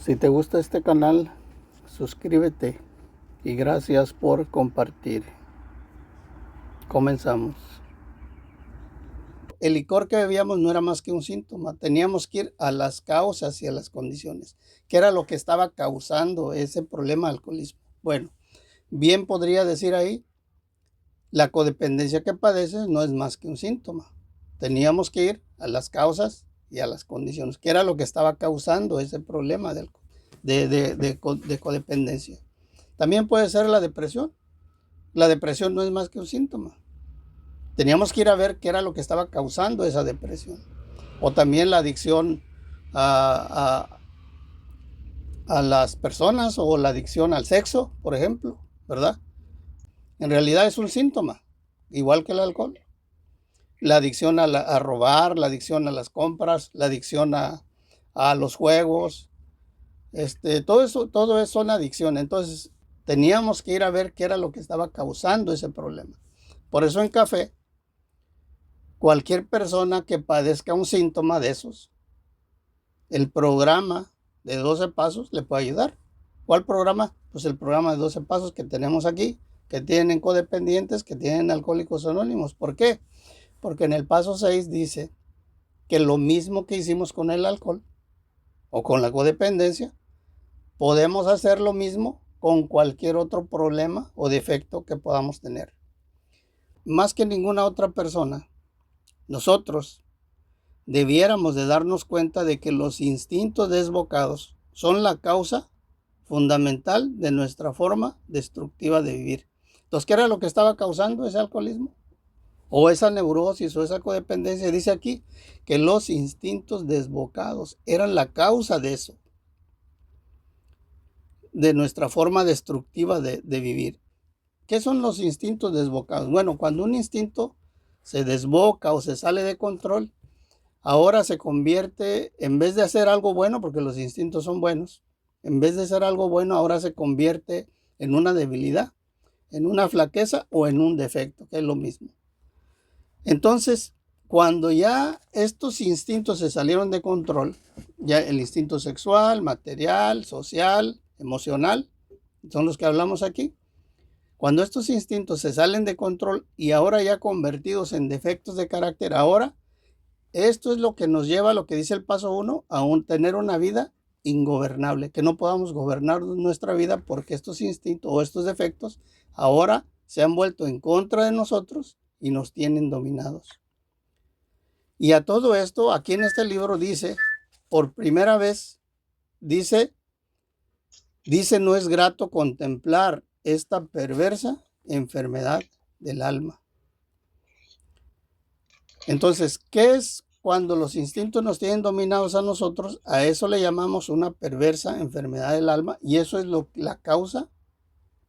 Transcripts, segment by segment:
Si te gusta este canal, suscríbete y gracias por compartir. Comenzamos. El licor que bebíamos no era más que un síntoma. Teníamos que ir a las causas y a las condiciones. ¿Qué era lo que estaba causando ese problema de alcoholismo? Bueno, bien podría decir ahí, la codependencia que padeces no es más que un síntoma. Teníamos que ir a las causas y a las condiciones. ¿Qué era lo que estaba causando ese problema de codependencia? También puede ser la depresión. La depresión no es más que un síntoma. Teníamos que ir a ver qué era lo que estaba causando esa depresión. O también la adicción a las personas o la adicción al sexo, por ejemplo, ¿verdad? En realidad es un síntoma, igual que el alcohol. La adicción a robar, la adicción a las compras, la adicción a los juegos, todo eso son adicciones. Entonces teníamos que ir a ver qué era lo que estaba causando ese problema. Por eso en café, cualquier persona que padezca un síntoma de esos, el programa de 12 pasos le puede ayudar. ¿Cuál programa? Pues el programa de 12 pasos que tenemos aquí, que tienen codependientes, que tienen alcohólicos anónimos. ¿Por qué? Porque en el paso 6 dice que lo mismo que hicimos con el alcohol o con la codependencia, podemos hacer lo mismo con cualquier otro problema o defecto que podamos tener. Más que ninguna otra persona, nosotros debiéramos de darnos cuenta de que los instintos desbocados son la causa fundamental de nuestra forma destructiva de vivir. Entonces, ¿qué era lo que estaba causando ese alcoholismo? O esa neurosis o esa codependencia. Dice aquí que los instintos desbocados eran la causa de eso, de nuestra forma destructiva de vivir. ¿Qué son los instintos desbocados? Bueno, cuando un instinto se desboca o se sale de control, ahora se convierte, en vez de hacer algo bueno, porque los instintos son buenos, en vez de hacer algo bueno, ahora se convierte en una debilidad, en una flaqueza o en un defecto, que es lo mismo. Entonces, cuando ya estos instintos se salieron de control, ya el instinto sexual, material, social, emocional, son los que hablamos aquí. Cuando estos instintos se salen de control y ahora ya convertidos en defectos de carácter, ahora esto es lo que nos lleva a lo que dice el paso 1, a tener una vida ingobernable, que no podamos gobernar nuestra vida porque estos instintos o estos defectos ahora se han vuelto en contra de nosotros y nos tienen dominados. Y a todo esto, aquí en este libro dice, por primera vez, dice, no es grato contemplar esta perversa enfermedad del alma. Entonces, ¿qué es cuando los instintos nos tienen dominados a nosotros? A eso le llamamos una perversa enfermedad del alma, y eso es la causa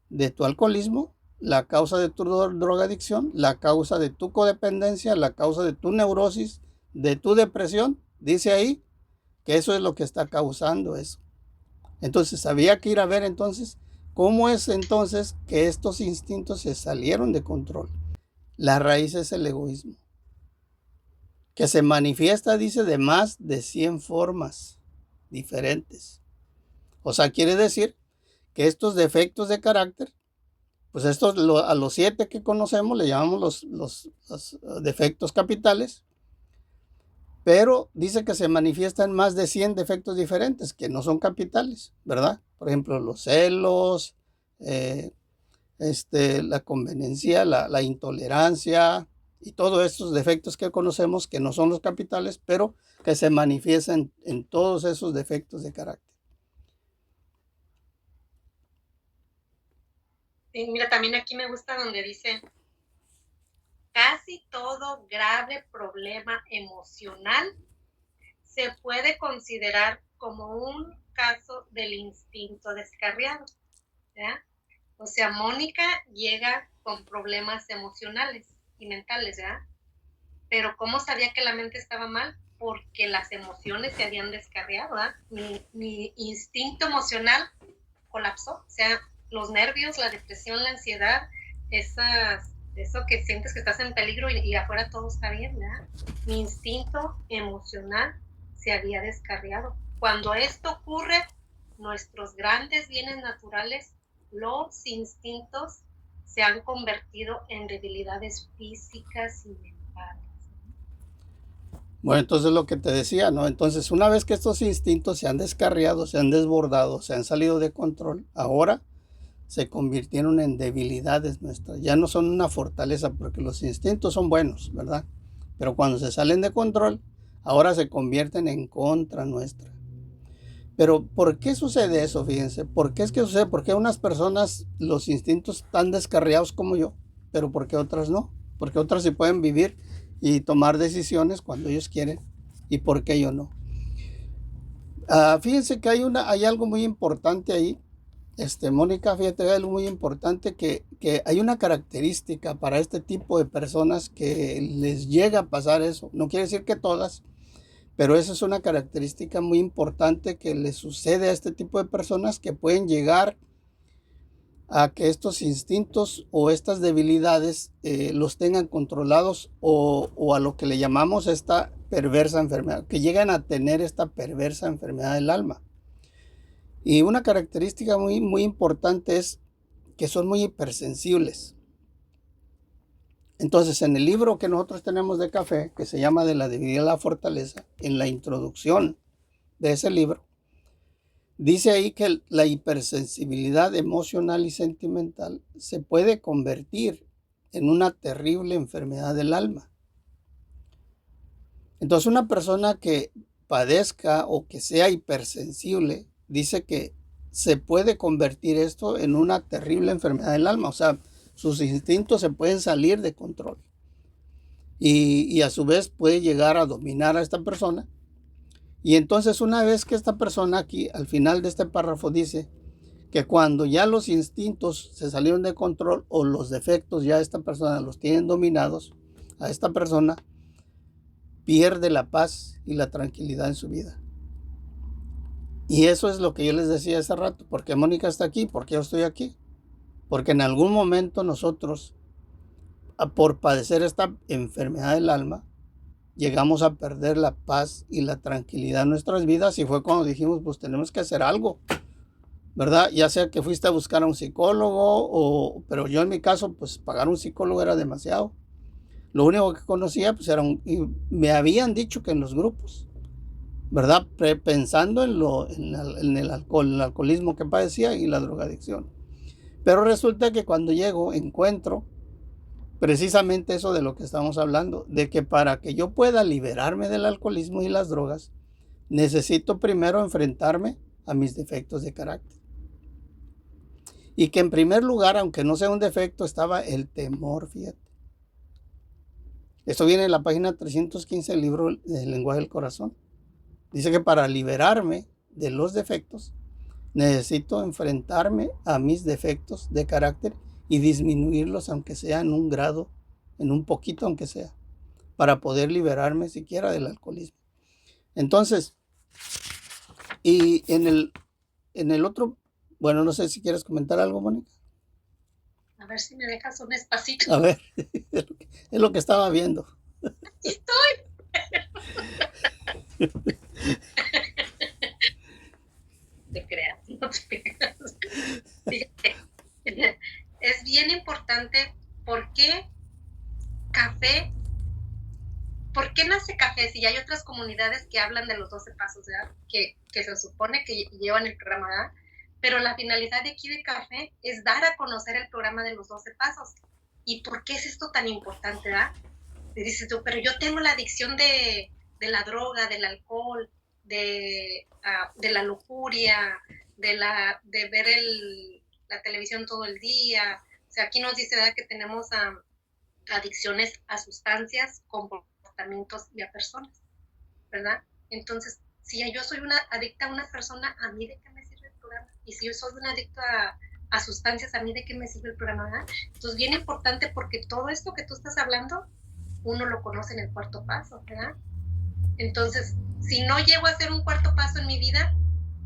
de tu alcoholismo, la causa de tu drogadicción, la causa de tu codependencia, la causa de tu neurosis, de tu depresión. Dice ahí que eso es lo que está causando eso. Entonces había que ir a ver entonces cómo es entonces que estos instintos se salieron de control. La raíz es el egoísmo, que se manifiesta, dice, de más de 100 formas diferentes. O sea, quiere decir que estos defectos de carácter, pues estos a los 7 que conocemos le llamamos los defectos capitales, pero dice que se manifiestan más de 100 defectos diferentes que no son capitales, ¿verdad? Por ejemplo, los celos, la conveniencia, la intolerancia y todos estos defectos que conocemos que no son los capitales, pero que se manifiestan en todos esos defectos de carácter. Sí, mira, también aquí me gusta donde dice, casi todo grave problema emocional se puede considerar como un caso del instinto descarriado, ¿verdad? O sea, Mónica llega con problemas emocionales y mentales, ¿verdad? Pero ¿cómo sabía que la mente estaba mal? Porque las emociones se habían descarriado, ¿verdad? Mi instinto emocional colapsó, o sea, los nervios, la depresión, la ansiedad, eso que sientes que estás en peligro y afuera todo está bien, ¿verdad? Mi instinto emocional se había descarriado. Cuando esto ocurre, nuestros grandes bienes naturales, los instintos, se han convertido en debilidades físicas y mentales. Bueno, entonces lo que te decía, ¿no? Entonces, una vez que estos instintos se han descarriado, se han desbordado, se han salido de control, ahora se convirtieron en debilidades nuestras. Ya no son una fortaleza, porque los instintos son buenos, ¿verdad? Pero cuando se salen de control, ahora se convierten en contra nuestra. Pero ¿por qué sucede eso? Fíjense, ¿por qué es que sucede? ¿Por qué unas personas los instintos están descarriados como yo, pero por qué otras no? Porque otras sí pueden vivir y tomar decisiones cuando ellos quieren, y por qué yo no. Fíjense que hay algo muy importante ahí. Mónica, fíjate, hay algo muy importante, que hay una característica para este tipo de personas que les llega a pasar eso. No quiere decir que todas, pero esa es una característica muy importante que le sucede a este tipo de personas, que pueden llegar a que estos instintos o estas debilidades los tengan controlados, o a lo que le llamamos esta perversa enfermedad, que llegan a tener esta perversa enfermedad del alma. Y una característica muy, muy importante es que son muy hipersensibles. Entonces, en el libro que nosotros tenemos de café, que se llama De la debilidad a la fortaleza, en la introducción de ese libro, dice ahí que la hipersensibilidad emocional y sentimental se puede convertir en una terrible enfermedad del alma. Entonces, una persona que padezca o que sea hipersensible, dice que se puede convertir esto en una terrible enfermedad del alma. O sea, sus instintos se pueden salir de control. Y a su vez puede llegar a dominar a esta persona. Y entonces, una vez que esta persona aquí, al final de este párrafo, dice que cuando ya los instintos se salieron de control, o los defectos ya esta persona los tienen dominados, a esta persona pierde la paz y la tranquilidad en su vida. Y eso es lo que yo les decía hace rato. ¿Por qué Mónica está aquí? ¿Por qué yo estoy aquí? Porque en algún momento nosotros, por padecer esta enfermedad del alma, llegamos a perder la paz y la tranquilidad en nuestras vidas, y fue cuando dijimos, pues tenemos que hacer algo, ¿verdad? Ya sea que fuiste a buscar a un psicólogo, pero yo en mi caso, pues pagar un psicólogo era demasiado. Lo único que conocía, pues y me habían dicho que en los grupos, ¿verdad? Pensando en el alcohol, el alcoholismo que padecía y la drogadicción. Pero resulta que cuando llego, encuentro precisamente eso de lo que estamos hablando, de que para que yo pueda liberarme del alcoholismo y las drogas, necesito primero enfrentarme a mis defectos de carácter. Y que en primer lugar, aunque no sea un defecto, estaba el temor, fíjate. Esto viene en la página 315 del libro del lenguaje del corazón. Dice que para liberarme de los defectos, necesito enfrentarme a mis defectos de carácter y disminuirlos, aunque sea en un grado, en un poquito aunque sea, para poder liberarme siquiera del alcoholismo. Entonces, y en el otro, bueno, no sé si quieres comentar algo, Mónica. A ver si me dejas un espacito. A ver, es lo que estaba viendo. Aquí estoy. Te creas, no te creas. Fíjate, es bien importante. ¿Por qué café? ¿Por qué nace café? Si hay otras comunidades que hablan de los 12 pasos, ¿verdad? Que se supone que llevan el programa, ¿verdad? Pero la finalidad de aquí de café es dar a conocer el programa de los 12 pasos. ¿Y por qué es esto tan importante, verdad? Y dices tú, pero yo tengo la adicción de la droga, del alcohol, de la lujuria, de ver la televisión todo el día. O sea, aquí nos dice, ¿verdad?, que tenemos adicciones a sustancias, comportamientos y a personas, ¿verdad? Entonces, si yo soy una adicta a una persona, ¿a mí de qué me sirve el programa? Y si yo soy una adicta a sustancias, ¿a mí de qué me sirve el programa? ¿Verdad? Entonces, bien importante, porque todo esto que tú estás hablando, uno lo conoce en el cuarto paso, ¿verdad? Entonces, si no llego a hacer un cuarto paso en mi vida,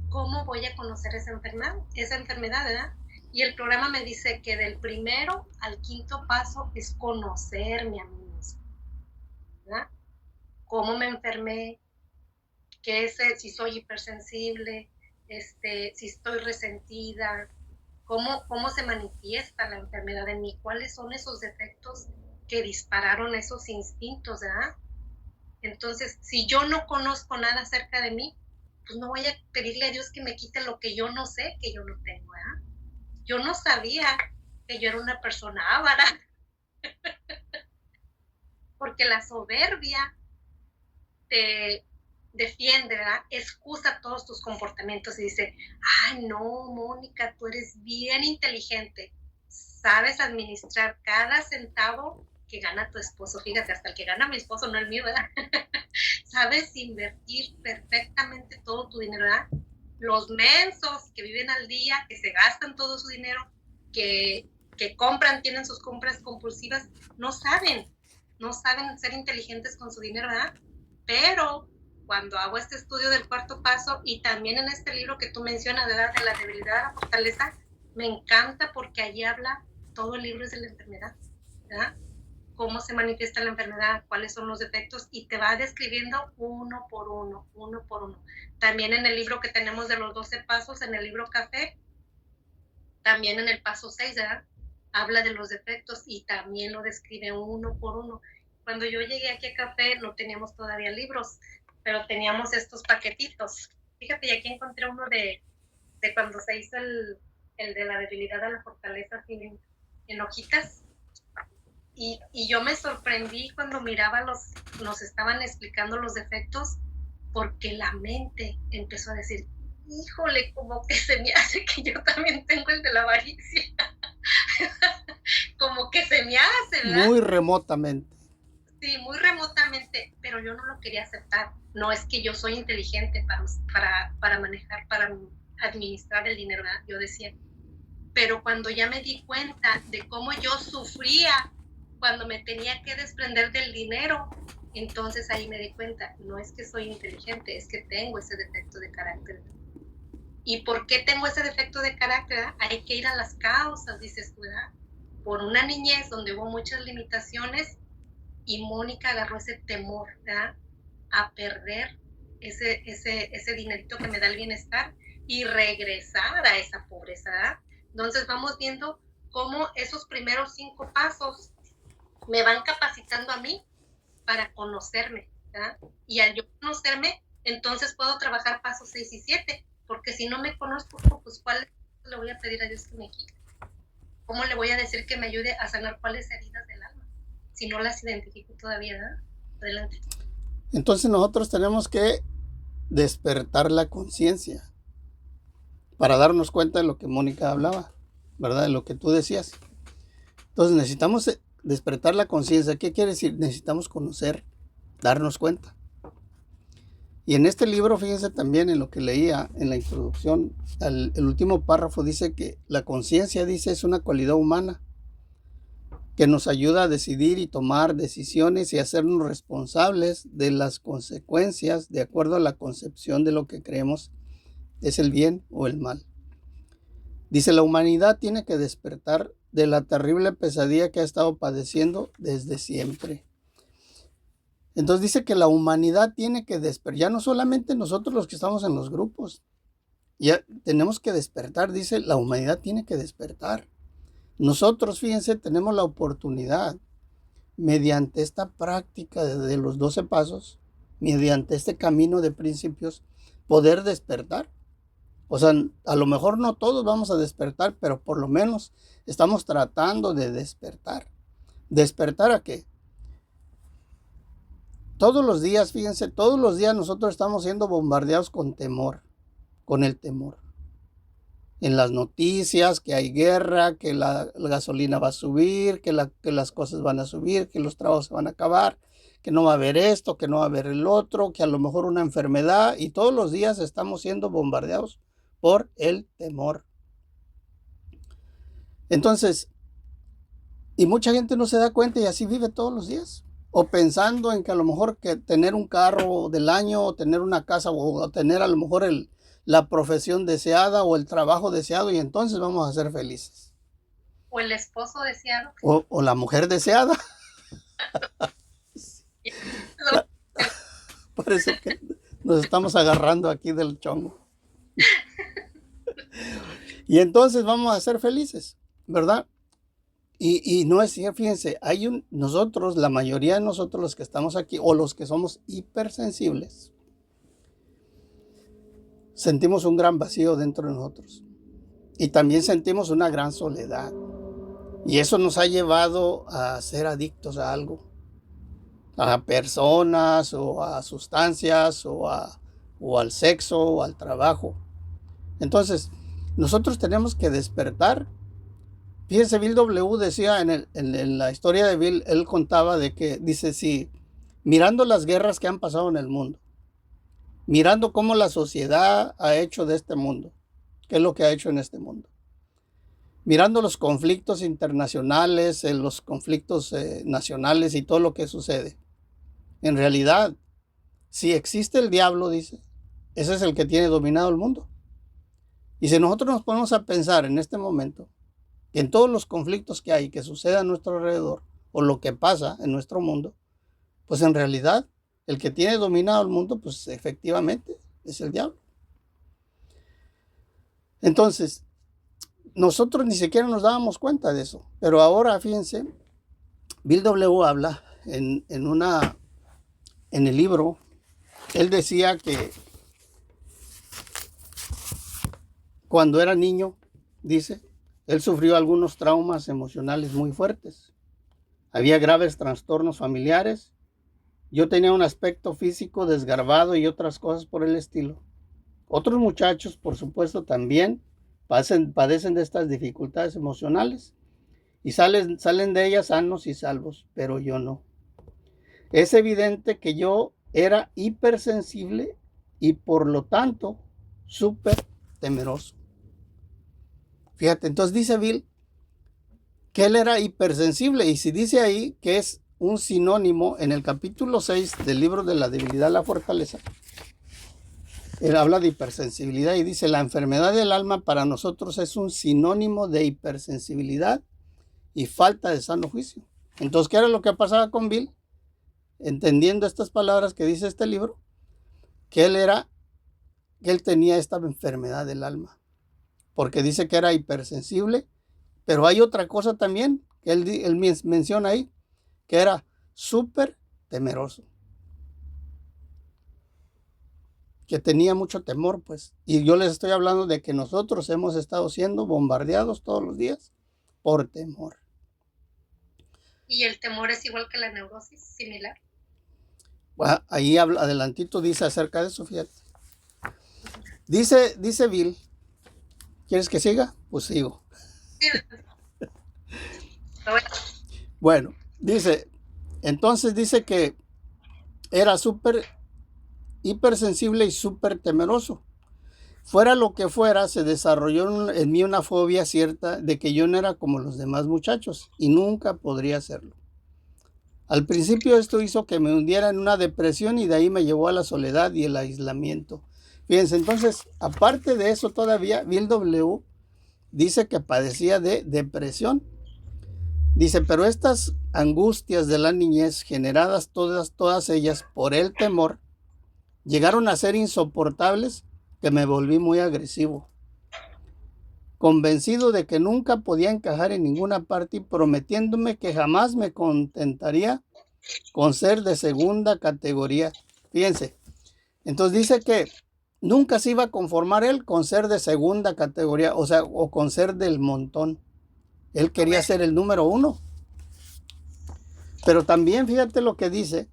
¿cómo voy a conocer esa enfermedad, ¿verdad? Y el programa me dice que del primero al quinto paso es conocerme a mí mismo, ¿verdad? ¿Cómo me enfermé? ¿Qué es? Si soy hipersensible, si estoy resentida, cómo se manifiesta la enfermedad en mí, cuáles son esos defectos que dispararon esos instintos, ¿verdad? Entonces, si yo no conozco nada acerca de mí, pues no voy a pedirle a Dios que me quite lo que yo no sé, que yo no tengo, ¿verdad? Yo no sabía que yo era una persona avara, porque la soberbia te defiende, ¿verdad? Excusa todos tus comportamientos y dice, ay, no, Mónica, tú eres bien inteligente, sabes administrar cada centavo que gana tu esposo. Fíjate, hasta el que gana mi esposo, no el mío, ¿verdad? Sabes invertir perfectamente todo tu dinero, ¿verdad? Los mensos que viven al día, que se gastan todo su dinero, que compran, tienen sus compras compulsivas, no saben ser inteligentes con su dinero, ¿verdad? Pero cuando hago este estudio del cuarto paso y también en este libro que tú mencionas, ¿verdad? De la debilidad a la fortaleza, me encanta porque allí habla, todo el libro es de la enfermedad, ¿verdad? Cómo se manifiesta la enfermedad, cuáles son los defectos, y te va describiendo uno por uno, uno por uno. También en el libro que tenemos de los 12 pasos, en el libro Café, también en el paso 6, ¿verdad? Habla de los defectos y también lo describe uno por uno. Cuando yo llegué aquí a Café no teníamos todavía libros, pero teníamos estos paquetitos. Fíjate, y aquí encontré uno de cuando se hizo el de la debilidad a la fortaleza en hojitas. Y yo me sorprendí cuando miraba nos estaban explicando los defectos, porque la mente empezó a decir, híjole, como que se me hace que yo también tengo el de la avaricia. Como que se me hace, ¿verdad? Muy remotamente. Sí, muy remotamente, pero yo no lo quería aceptar. No es que yo soy inteligente para manejar, para administrar el dinero, ¿verdad? Yo decía. Pero cuando ya me di cuenta de cómo yo sufría cuando me tenía que desprender del dinero, entonces ahí me di cuenta, no es que soy inteligente, es que tengo ese defecto de carácter. ¿Y por qué tengo ese defecto de carácter? Hay que ir a las causas, dices tú, ¿verdad? Por una niñez donde hubo muchas limitaciones, y Mónica agarró ese temor, ¿verdad? A perder ese dinerito que me da el bienestar y regresar a esa pobreza, ¿verdad? Entonces vamos viendo cómo esos primeros 5 pasos me van capacitando a mí para conocerme, ¿verdad? Y al yo conocerme, entonces puedo trabajar pasos 6 y 7, porque si no me conozco, pues ¿cuál le voy a pedir a Dios que me quite? ¿Cómo le voy a decir que me ayude a sanar cuáles heridas del alma? Si no las identifico todavía, ¿verdad? Adelante. Entonces nosotros tenemos que despertar la conciencia para darnos cuenta de lo que Mónica hablaba, ¿verdad? De lo que tú decías. Entonces necesitamos despertar la conciencia. ¿Qué quiere decir? Necesitamos conocer, darnos cuenta. Y en este libro, fíjense también en lo que leía en la introducción, el último párrafo dice que la conciencia, dice, es una cualidad humana que nos ayuda a decidir y tomar decisiones y hacernos responsables de las consecuencias de acuerdo a la concepción de lo que creemos es el bien o el mal. Dice, la humanidad tiene que despertar de la terrible pesadilla que ha estado padeciendo desde siempre. Entonces dice que la humanidad tiene que despertar, ya no solamente nosotros los que estamos en los grupos, ya tenemos que despertar, dice, la humanidad tiene que despertar. Nosotros, fíjense, tenemos la oportunidad, mediante esta práctica de los 12 pasos, mediante este camino de principios, poder despertar. O sea, a lo mejor no todos vamos a despertar, pero por lo menos estamos tratando de despertar. ¿Despertar a qué? Todos los días, fíjense, todos los días nosotros estamos siendo bombardeados con temor, con el temor. En las noticias, que hay guerra, que la gasolina va a subir, que las cosas van a subir, que los trabajos se van a acabar, que no va a haber esto, que no va a haber el otro, que a lo mejor una enfermedad, y todos los días estamos siendo bombardeados por el temor. Entonces, y mucha gente no se da cuenta y así vive todos los días. O pensando en que a lo mejor que tener un carro del año, o tener una casa, o tener a lo mejor la profesión deseada o el trabajo deseado, y entonces vamos a ser felices. O el esposo deseado. O la mujer deseada. Parece que nos estamos agarrando aquí del chongo. Y entonces vamos a ser felices, ¿verdad? Y no es cierto, fíjense, nosotros, la mayoría de nosotros los que estamos aquí, o los que somos hipersensibles, sentimos un gran vacío dentro de nosotros. Y también sentimos una gran soledad. Y eso nos ha llevado a ser adictos a algo, a personas, o a sustancias, o al sexo, o al trabajo. Entonces, nosotros tenemos que despertar. Fíjense, Bill W. decía en la historia de Bill, él contaba de que, dice, sí, mirando las guerras que han pasado en el mundo, mirando cómo la sociedad ha hecho de este mundo, qué es lo que ha hecho en este mundo, mirando los conflictos internacionales, los conflictos nacionales y todo lo que sucede. En realidad, si existe el diablo, dice, ese es el que tiene dominado el mundo. Y si nosotros nos ponemos a pensar en este momento, en todos los conflictos que hay, que sucede a nuestro alrededor, o lo que pasa en nuestro mundo, pues en realidad el que tiene dominado el mundo, pues efectivamente es el diablo. Entonces, nosotros ni siquiera nos dábamos cuenta de eso, pero ahora fíjense, Bill W. habla en el libro, él decía que cuando era niño, dice, él sufrió algunos traumas emocionales muy fuertes. Había graves trastornos familiares. Yo tenía un aspecto físico desgarbado y otras cosas por el estilo. Otros muchachos, por supuesto, también padecen de estas dificultades emocionales y salen de ellas sanos y salvos, pero yo no. Es evidente que yo era hipersensible y por lo tanto súper temeroso. Fíjate, entonces dice Bill que él era hipersensible, y si dice ahí que es un sinónimo en el capítulo 6 del libro de la debilidad a la fortaleza, él habla de hipersensibilidad y dice, la enfermedad del alma para nosotros es un sinónimo de hipersensibilidad y falta de sano juicio. Entonces, ¿qué era lo que pasaba con Bill? Entendiendo estas palabras que dice este libro, que él tenía esta enfermedad del alma, porque dice que era hipersensible, pero hay otra cosa también que él menciona ahí, que era súper temeroso, que tenía mucho temor, pues. Y yo les estoy hablando de que nosotros hemos estado siendo bombardeados todos los días por temor. ¿Y el temor es igual que la neurosis, similar? Bueno, ahí adelantito dice acerca de eso, fíjate. Dice Bill, ¿quieres que siga? Pues sigo. Bueno, entonces dice que era súper hipersensible y súper temeroso. Fuera lo que fuera, se desarrolló en mí una fobia cierta de que yo no era como los demás muchachos y nunca podría hacerlo. Al principio esto hizo que me hundiera en una depresión y de ahí me llevó a la soledad y el aislamiento. Fíjense, entonces, aparte de eso todavía, Bill W. dice que padecía de depresión. Dice, pero estas angustias de la niñez, generadas todas ellas por el temor, llegaron a ser insoportables, que me volví muy agresivo. Convencido de que nunca podía encajar en ninguna parte y prometiéndome que jamás me contentaría con ser de segunda categoría. Fíjense, entonces dice que nunca se iba a conformar él con ser de segunda categoría, o sea, o con ser del montón. Él quería ser el número 1. Pero también fíjate lo que dice,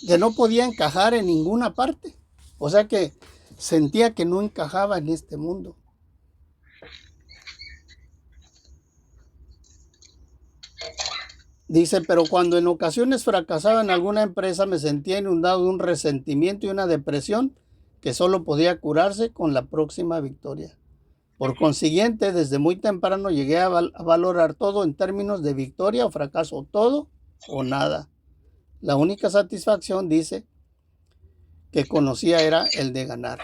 que no podía encajar en ninguna parte. O sea que sentía que no encajaba en este mundo. Dice, pero cuando en ocasiones fracasaba en alguna empresa, me sentía inundado de un resentimiento y una depresión que solo podía curarse con la próxima victoria. Por consiguiente, desde muy temprano llegué a valorar todo en términos de victoria o fracaso, todo o nada. La única satisfacción, dice, que conocía era el de ganar.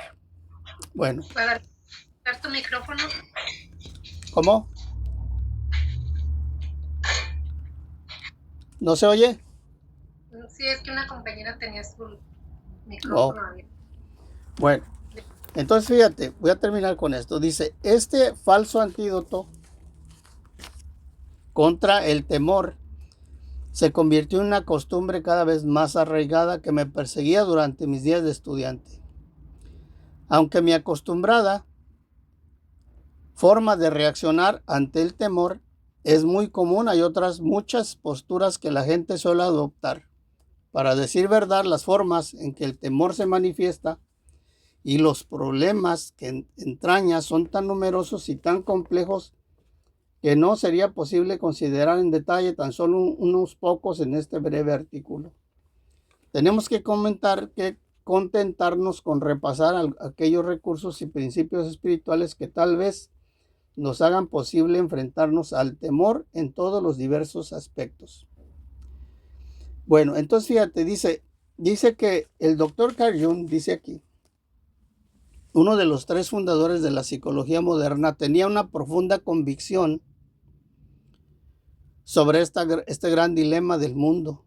Bueno. ¿Puedo dar tu micrófono? ¿Cómo? ¿No se oye? Sí, es que una compañera tenía su micrófono abierto. Bueno, Entonces, fíjate, voy a terminar con esto. Dice, este falso antídoto contra el temor se convirtió en una costumbre cada vez más arraigada que me perseguía durante mis días de estudiante. Aunque mi acostumbrada forma de reaccionar ante el temor es muy común, hay otras muchas posturas que la gente suele adoptar. Para decir verdad, las formas en que el temor se manifiesta y los problemas que entraña son tan numerosos y tan complejos que no sería posible considerar en detalle tan solo unos pocos en este breve artículo. Tenemos que contentarnos con repasar aquellos recursos y principios espirituales que tal vez nos hagan posible enfrentarnos al temor en todos los diversos aspectos. Bueno, entonces fíjate, dice que el doctor Carl Jung, dice aquí, uno de los 3 fundadores de la psicología moderna, tenía una profunda convicción sobre este gran dilema del mundo.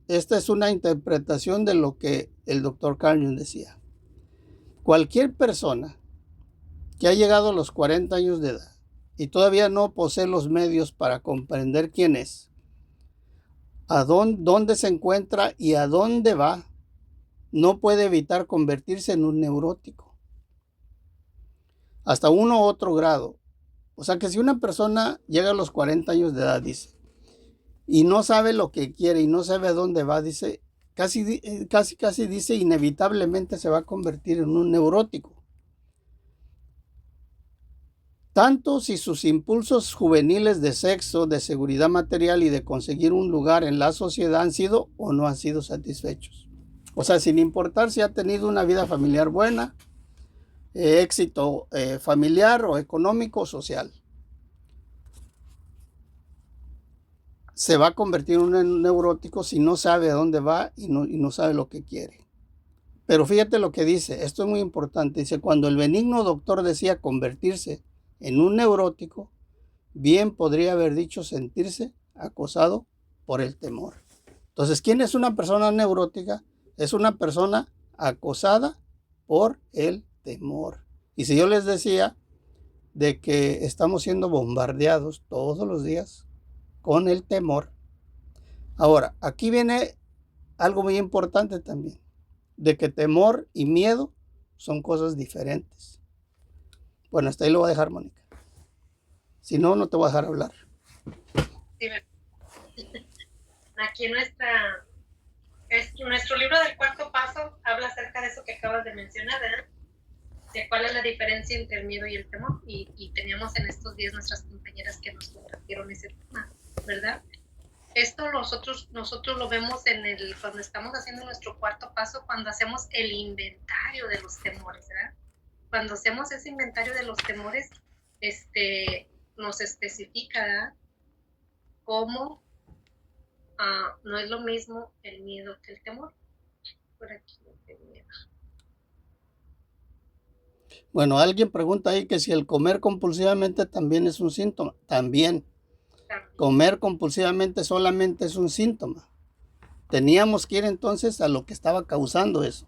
Esta es una interpretación de lo que el doctor Carl Jung decía. Cualquier persona que ha llegado a los 40 años de edad y todavía no posee los medios para comprender quién es, dónde se encuentra y a dónde va, no puede evitar convertirse en un neurótico. Hasta uno u otro grado. O sea que si una persona llega a los 40 años de edad, dice, y no sabe lo que quiere y no sabe a dónde va, dice, casi dice, inevitablemente se va a convertir en un neurótico. Tanto si sus impulsos juveniles de sexo, de seguridad material y de conseguir un lugar en la sociedad han sido o no han sido satisfechos. O sea, sin importar si ha tenido una vida familiar buena, éxito familiar o económico o social, se va a convertir en un neurótico si no sabe a dónde va y no sabe lo que quiere. Pero fíjate lo que dice, esto es muy importante. Dice, cuando el benigno doctor decía convertirse en un neurótico, bien podría haber dicho sentirse acosado por el temor. Entonces, ¿quién es una persona neurótica? Es una persona acosada por el temor. Y si yo les decía de que estamos siendo bombardeados todos los días con el temor. Ahora, aquí viene algo muy importante también, de que temor y miedo son cosas diferentes. Bueno, hasta ahí lo voy a dejar, Mónica. Si no, no te voy a dejar hablar. Sí, aquí nuestro libro del cuarto paso habla acerca de eso que acabas de mencionar, ¿verdad? De cuál es la diferencia entre el miedo y el temor. Y teníamos en estos días nuestras compañeras que nos compartieron ese tema, ¿verdad? Esto nosotros lo vemos cuando estamos haciendo nuestro cuarto paso, cuando hacemos el inventario de los temores, ¿verdad? Cuando hacemos ese inventario de los temores, nos especifica, ¿verdad? Cómo no es lo mismo el miedo que el temor. Por aquí lo tenía. Bueno, alguien pregunta ahí que si el comer compulsivamente también es un síntoma. También. Comer compulsivamente solamente es un síntoma. Teníamos que ir entonces a lo que estaba causando eso.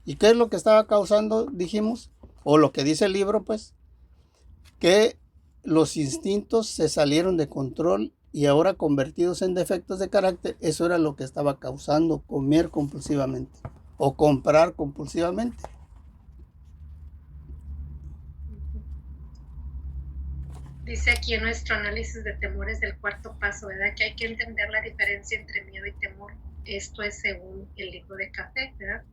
¿Y qué es lo que estaba causando, dijimos? O lo que dice el libro, pues, que los instintos se salieron de control y ahora convertidos en defectos de carácter, eso era lo que estaba causando comer compulsivamente o comprar compulsivamente. Dice aquí en nuestro análisis de temores del cuarto paso, ¿verdad? Que hay que entender la diferencia entre miedo y temor. Esto es según el libro de Café, ¿verdad?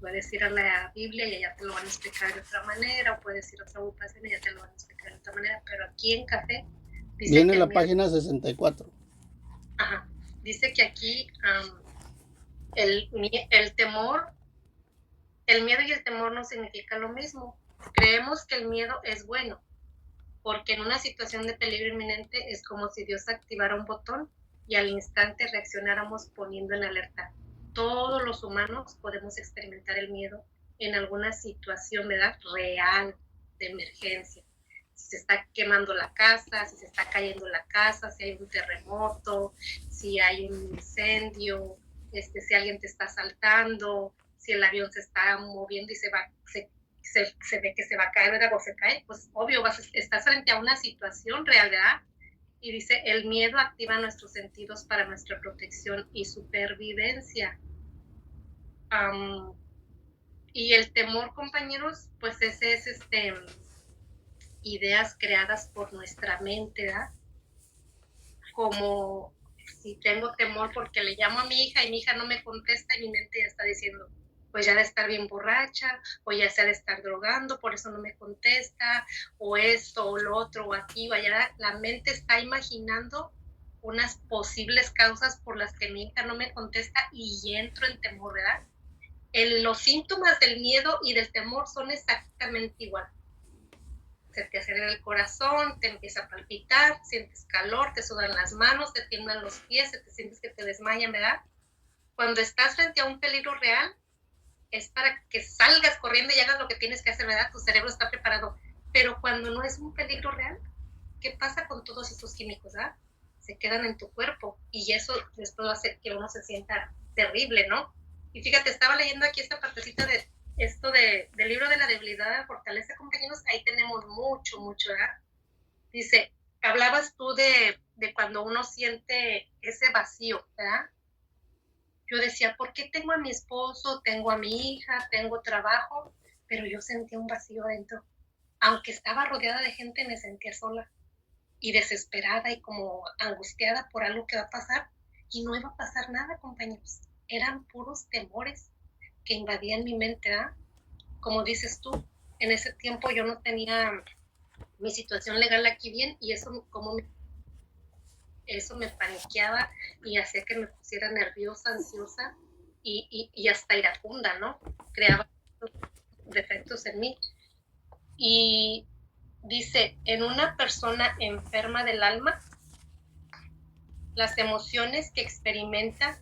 Puedes ir a la Biblia y allá te lo van a explicar de otra manera, o puedes ir a otra agrupación y ya te lo van a explicar de otra manera, pero aquí en Café dice viene que la página 64. Ajá, dice que aquí el temor, el miedo y el temor no significan lo mismo. Creemos que el miedo es bueno, porque en una situación de peligro inminente es como si Dios activara un botón y al instante reaccionáramos poniendo en alerta. Todos los humanos podemos experimentar el miedo en alguna situación, ¿verdad?, real de emergencia. Si se está quemando la casa, si se está cayendo la casa, si hay un terremoto, si hay un incendio, si alguien te está asaltando, si el avión se está moviendo y se se ve que se va a caer, ¿verdad? O se cae, pues obvio, estás frente a una situación real, ¿verdad? Y dice, el miedo activa nuestros sentidos para nuestra protección y supervivencia. Y el temor, compañeros, pues ese es ideas creadas por nuestra mente, ¿verdad? Como si tengo temor porque le llamo a mi hija y mi hija no me contesta y mi mente ya está diciendo, pues ya de estar bien borracha, o ya se ha de estar drogando, por eso no me contesta, o esto, o lo otro, o aquí, o allá. La mente está imaginando unas posibles causas por las que mi hija no me contesta y entro en temor, ¿verdad? Los síntomas del miedo y del temor son exactamente igual. Se te acelera el corazón, te empieza a palpitar, sientes calor, te sudan las manos, te tiemblan los pies, te sientes que te desmayan, ¿verdad? Cuando estás frente a un peligro real, es para que salgas corriendo y hagas lo que tienes que hacer, ¿verdad? Tu cerebro está preparado. Pero cuando no es un peligro real, ¿qué pasa con todos esos químicos, ¿verdad? Se quedan en tu cuerpo y eso después hace que uno se sienta terrible, ¿no? Y fíjate, estaba leyendo aquí esta partecita de esto del libro de la debilidad a la fortaleza, compañeros, ahí tenemos mucho, ¿verdad? Dice, hablabas tú de cuando uno siente ese vacío, ¿verdad? Yo decía, ¿por qué tengo a mi esposo, tengo a mi hija, tengo trabajo? Pero yo sentía un vacío adentro. Aunque estaba rodeada de gente, me sentía sola y desesperada y como angustiada por algo que va a pasar. Y no iba a pasar nada, compañeros. Eran puros temores que invadían mi mente, ¿verdad? Como dices tú, en ese tiempo yo no tenía mi situación legal aquí bien y eso me paniqueaba y hacía que me pusiera nerviosa, ansiosa y hasta iracunda, ¿no? Creaba defectos en mí. Y dice, en una persona enferma del alma, las emociones que experimenta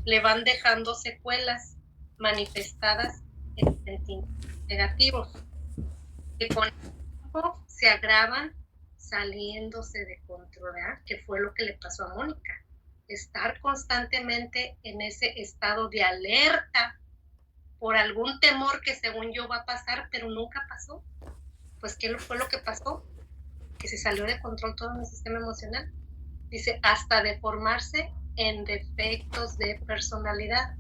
le van dejando secuelas manifestadas en sentimientos negativos, que con el tiempo se agravan saliéndose de control, ¿verdad? Que fue lo que le pasó a Mónica. Estar constantemente en ese estado de alerta por algún temor que según yo va a pasar, pero nunca pasó. Pues, ¿qué fue lo que pasó? Que se salió de control todo mi sistema emocional. Dice, hasta deformarse en defectos de personalidad.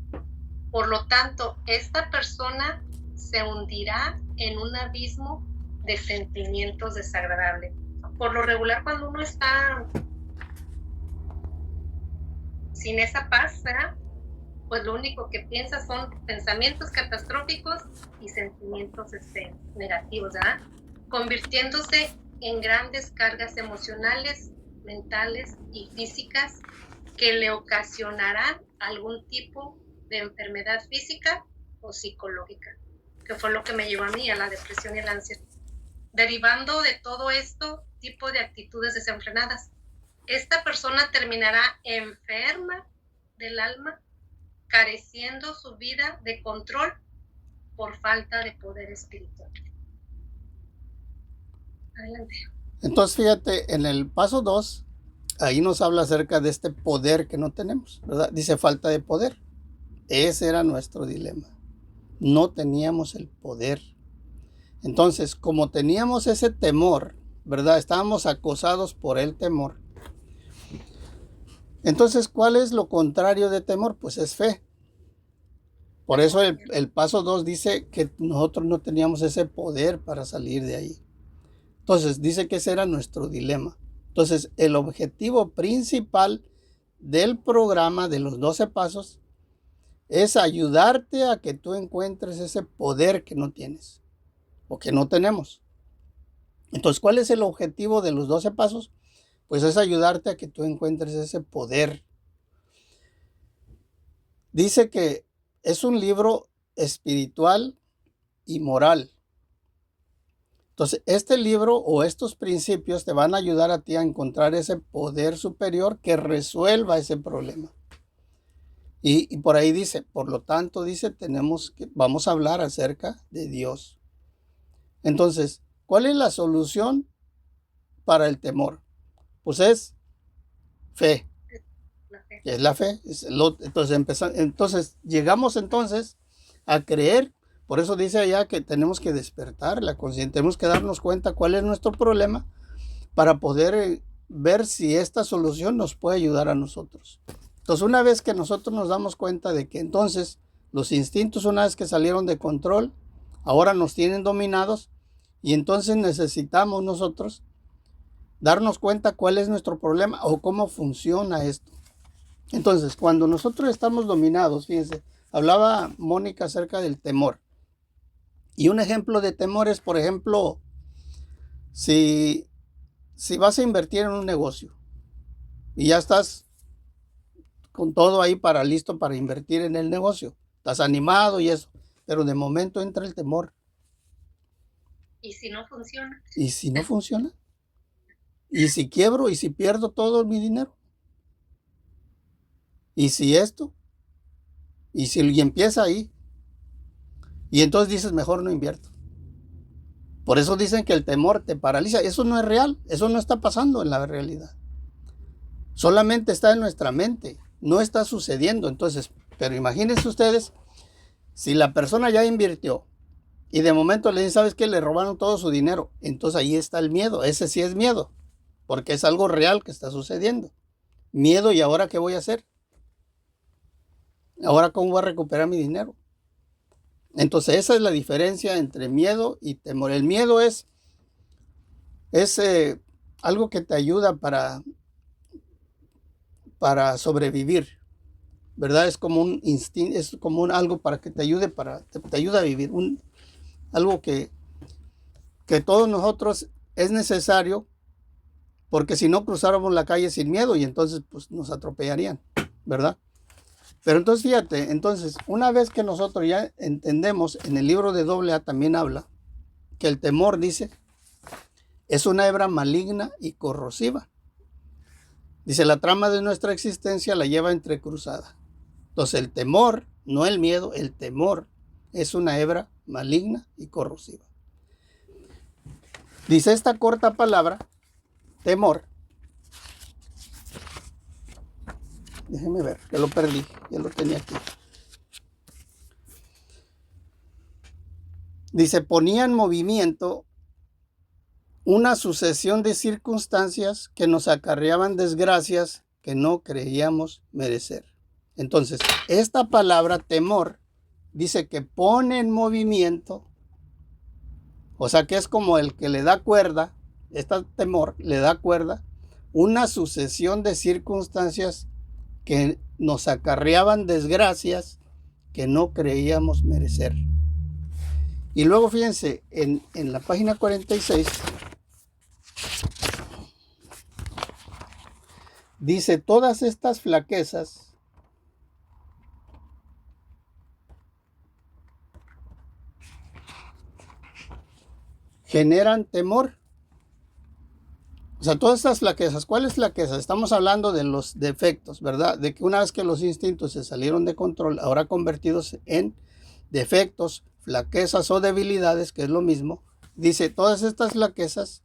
Por lo tanto, esta persona se hundirá en un abismo de sentimientos desagradables. Por lo regular, cuando uno está sin esa paz, ¿verdad? Pues lo único que piensa son pensamientos catastróficos y sentimientos negativos, ¿verdad? Convirtiéndose en grandes cargas emocionales, mentales y físicas que le ocasionarán algún tipo de enfermedad física o psicológica, que fue lo que me llevó a mí a la depresión y la ansiedad. Derivando de todo esto, tipo de actitudes desenfrenadas, esta persona terminará enferma del alma, careciendo su vida de control por falta de poder espiritual. Adelante. Entonces, fíjate, en el paso 2, ahí nos habla acerca de este poder que no tenemos, ¿verdad? Dice falta de poder. Ese era nuestro dilema. No teníamos el poder. Entonces, como teníamos ese temor, ¿verdad? Estábamos acosados por el temor. Entonces, ¿cuál es lo contrario de temor? Pues es fe. Por eso el paso 2 dice que nosotros no teníamos ese poder para salir de ahí. Entonces, dice que ese era nuestro dilema. Entonces, el objetivo principal del programa de los 12 pasos es ayudarte a que tú encuentres ese poder que no tienes o que no tenemos. Entonces, ¿cuál es el objetivo de los 12 pasos? Pues es ayudarte a que tú encuentres ese poder. Dice que es un libro espiritual y moral. Entonces, este libro o estos principios te van a ayudar a ti a encontrar ese poder superior que resuelva ese problema. Y por ahí dice, por lo tanto, dice, vamos a hablar acerca de Dios. Entonces, ¿cuál es la solución para el temor? Pues es fe. Es la fe. Entonces llegamos entonces a creer Por eso dice allá que tenemos que despertar la conciencia, tenemos que darnos cuenta cuál es nuestro problema para poder ver si esta solución nos puede ayudar a nosotros. Entonces, una vez que nosotros nos damos cuenta de que entonces los instintos, una vez que salieron de control, ahora nos tienen dominados, y entonces necesitamos nosotros darnos cuenta cuál es nuestro problema o cómo funciona esto. Entonces, cuando nosotros estamos dominados, fíjense, hablaba Mónica acerca del temor. Y un ejemplo de temor es, por ejemplo, si vas a invertir en un negocio y ya estás con todo ahí listo para invertir en el negocio, estás animado y eso, pero de momento entra el temor. ¿Y si no funciona? ¿Y si no funciona? ¿Y si quiebro? ¿Y si pierdo todo mi dinero? ¿Y si esto? Y empieza ahí. Y entonces dices, mejor no invierto. Por eso dicen que el temor te paraliza. Eso no es real. Eso no está pasando en la realidad. Solamente está en nuestra mente. No está sucediendo. Entonces, pero imagínense ustedes, si la persona ya invirtió y de momento le dicen, ¿sabes qué? Le robaron todo su dinero. Entonces ahí está el miedo. Ese sí es miedo. Porque es algo real que está sucediendo. Miedo, ¿y ahora qué voy a hacer? ¿Ahora cómo voy a recuperar mi dinero? Entonces esa es la diferencia entre miedo y temor. El miedo es algo que te ayuda para sobrevivir, ¿verdad? Es como un instinto, es como algo para que te ayude, te ayuda a vivir. Algo que todos nosotros es necesario, porque si no cruzáramos la calle sin miedo y entonces pues nos atropellarían, ¿verdad? Pero entonces fíjate, entonces una vez que nosotros ya entendemos, en el libro de AA también habla que el temor, dice, es una hebra maligna y corrosiva. Dice, la trama de nuestra existencia la lleva entrecruzada. Entonces el temor, no el miedo, el temor es una hebra maligna y corrosiva. Dice esta corta palabra, temor. Déjeme ver, que lo perdí, ya lo tenía aquí. Dice, ponía en movimiento una sucesión de circunstancias que nos acarreaban desgracias que no creíamos merecer. Entonces, esta palabra temor dice que pone en movimiento, o sea que es como el que le da cuerda, este temor le da cuerda, una sucesión de circunstancias que nos acarreaban desgracias que no creíamos merecer. Y luego fíjense, en la página 46, dice, todas estas flaquezas generan temor. O sea, todas estas flaquezas, ¿cuáles flaquezas? Estamos hablando de los defectos, ¿verdad? De que una vez que los instintos se salieron de control, ahora convertidos en defectos, flaquezas o debilidades, que es lo mismo, dice, todas estas flaquezas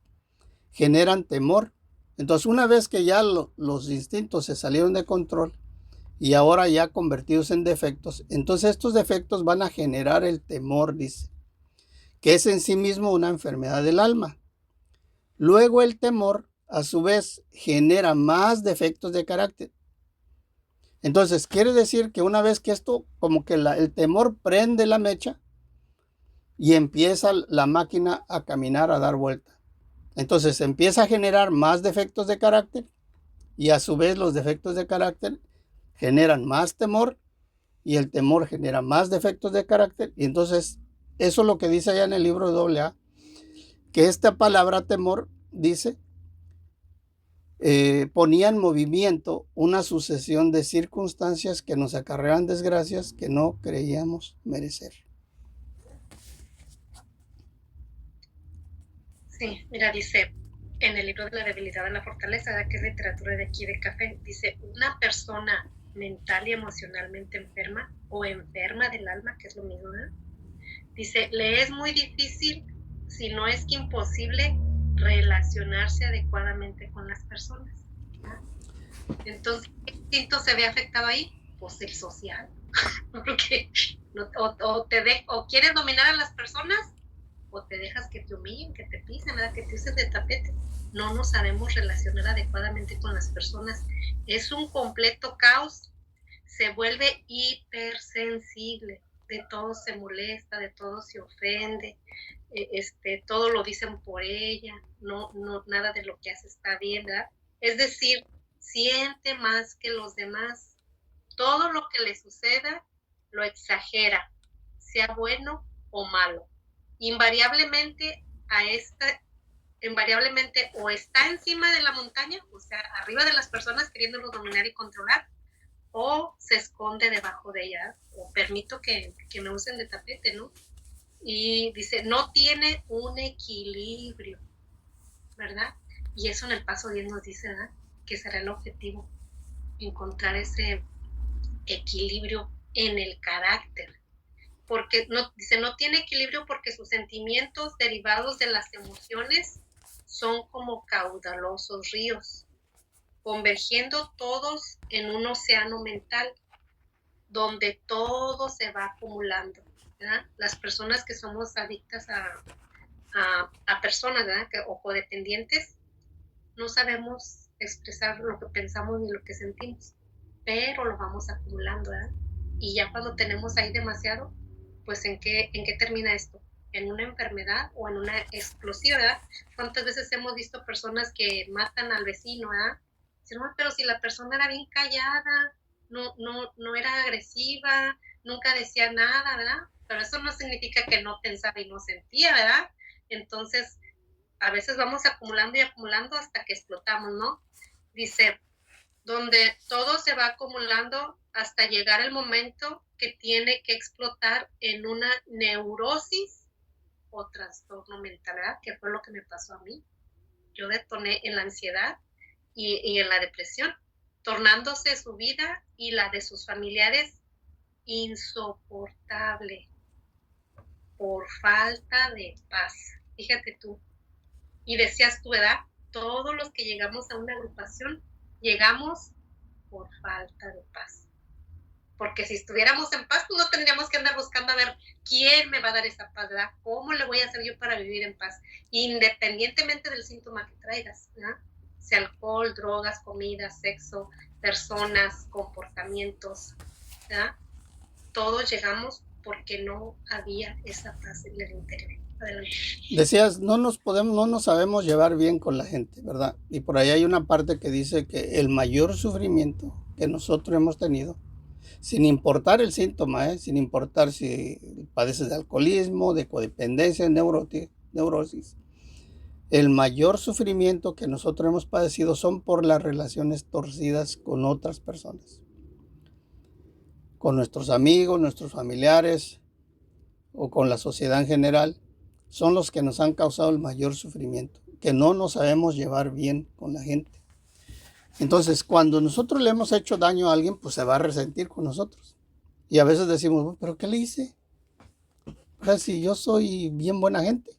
generan temor. Entonces, una vez que ya los instintos se salieron de control y ahora ya convertidos en defectos, entonces estos defectos van a generar el temor, dice, que es en sí mismo una enfermedad del alma. Luego el temor, a su vez, genera más defectos de carácter. Entonces, quiere decir que una vez que esto, como que el temor prende la mecha y empieza la máquina a caminar, a dar vuelta. Entonces, empieza a generar más defectos de carácter y a su vez los defectos de carácter generan más temor y el temor genera más defectos de carácter. Y entonces, eso es lo que dice allá en el libro de AA, que esta palabra temor, dice, ponía en movimiento una sucesión de circunstancias que nos acarrean desgracias que no creíamos merecer. Sí, mira, dice en el libro de la debilidad de la fortaleza, que es literatura de aquí de Café, dice, una persona mental y emocionalmente enferma o enferma del alma, que es lo mismo, ¿eh? Dice, le es muy difícil, si no es que imposible, relacionarse adecuadamente con las personas, ¿no? Entonces, ¿qué instinto se ve afectado ahí? Pues el social, porque O quieres dominar a las personas, o te dejas que te humillen, que te pisen, ¿verdad? Que te usen de tapete. No nos sabemos relacionar adecuadamente con las personas. Es un completo caos. Se vuelve hipersensible. De todo se molesta, de todo se ofende, todo lo dicen por ella, no, nada de lo que hace está bien, ¿verdad? Es decir, siente más que los demás. Todo lo que le suceda lo exagera, sea bueno o malo. Invariablemente invariablemente o está encima de la montaña, o sea, arriba de las personas queriéndolo dominar y controlar, o se esconde debajo de ella, o permito que me usen de tapete, ¿no? Y dice, no tiene un equilibrio, ¿verdad? Y eso en el paso 10 nos dice, ¿verdad? Que será el objetivo, encontrar ese equilibrio en el carácter. Porque dice, no tiene equilibrio porque sus sentimientos derivados de las emociones son como caudalosos ríos, convergiendo todos en un océano mental donde todo se va acumulando, ¿verdad? Las personas que somos adictas a personas, ¿verdad? O codependientes, no sabemos expresar lo que pensamos ni lo que sentimos, pero lo vamos acumulando, ¿verdad? Y ya cuando tenemos ahí demasiado, pues ¿en qué termina esto? ¿En una enfermedad o en una explosión, ¿verdad? ¿Cuántas veces hemos visto personas que matan al vecino, ¿verdad? Dicen, no, pero si la persona era bien callada, no era agresiva, nunca decía nada, ¿verdad? Pero eso no significa que no pensaba y no sentía, ¿verdad? Entonces, a veces vamos acumulando y acumulando hasta que explotamos, ¿no? Dice, donde todo se va acumulando hasta llegar el momento que tiene que explotar en una neurosis o trastorno mental, ¿verdad? Que fue lo que me pasó a mí. Yo detoné en la ansiedad y en la depresión, tornándose su vida y la de sus familiares insoportable por falta de paz. Fíjate tú. Y decías tu edad, todos los que llegamos a una agrupación, llegamos por falta de paz. Porque si estuviéramos en paz, pues no tendríamos que andar buscando a ver quién me va a dar esa paz, ¿verdad? ¿Cómo le voy a hacer yo para vivir en paz? Independientemente del síntoma que traigas, ¿verdad? Sea alcohol, drogas, comida, sexo, personas, comportamientos, ¿verdad? Todos llegamos porque no había esa paz en el interior. Adelante. Decías, no nos sabemos llevar bien con la gente, ¿verdad? Y por ahí hay una parte que dice que el mayor sufrimiento que nosotros hemos tenido, sin importar el síntoma, sin importar si padeces de alcoholismo, de codependencia, neurosis, el mayor sufrimiento que nosotros hemos padecido son por las relaciones torcidas con otras personas, con nuestros amigos, nuestros familiares o con la sociedad en general. Son los que nos han causado el mayor sufrimiento, que no nos sabemos llevar bien con la gente. Entonces, cuando nosotros le hemos hecho daño a alguien, pues se va a resentir con nosotros. Y a veces decimos, ¿pero qué le hice? O sea, si yo soy bien buena gente.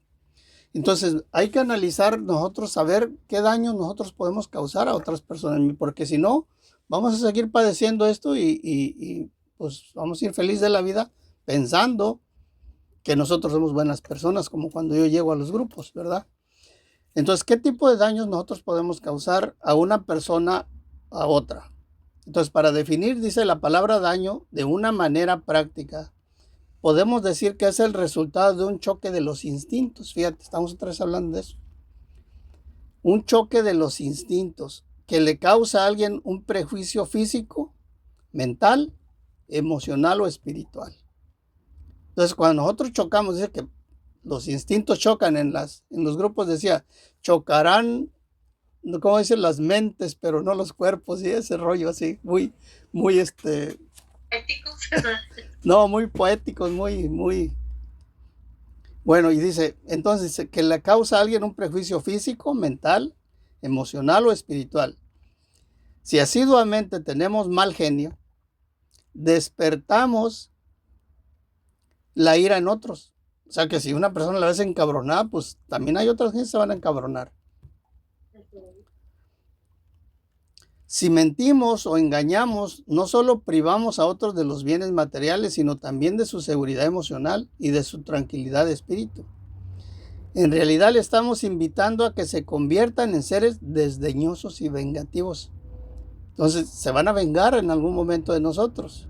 Entonces, hay que analizar nosotros, saber qué daño nosotros podemos causar a otras personas, porque si no, vamos a seguir padeciendo esto y pues vamos a ir feliz de la vida pensando que nosotros somos buenas personas, como cuando yo llego a los grupos, ¿verdad? Entonces, ¿qué tipo de daños nosotros podemos causar a una persona a otra? Entonces, para definir, dice la palabra daño de una manera práctica, podemos decir que es el resultado de un choque de los instintos. Fíjate, estamos otra vez hablando de eso. Un choque de los instintos que le causa a alguien un prejuicio físico, mental, emocional o espiritual. Entonces, cuando nosotros chocamos, dice que los instintos chocan en los grupos, decía, chocarán, ¿cómo dicen? Las mentes, pero no los cuerpos, y ese rollo así, muy, Éticos. no, muy poéticos, muy. Bueno, y dice, entonces, que le causa a alguien un prejuicio físico, mental, emocional o espiritual. Si asiduamente tenemos mal genio, despertamos la ira en otros. O sea que si una persona la ves encabronada, pues también hay otras que se van a encabronar. Si mentimos o engañamos, no solo privamos a otros de los bienes materiales, sino también de su seguridad emocional y de su tranquilidad de espíritu. En realidad le estamos invitando a que se conviertan en seres desdeñosos y vengativos. Entonces se van a vengar en algún momento de nosotros.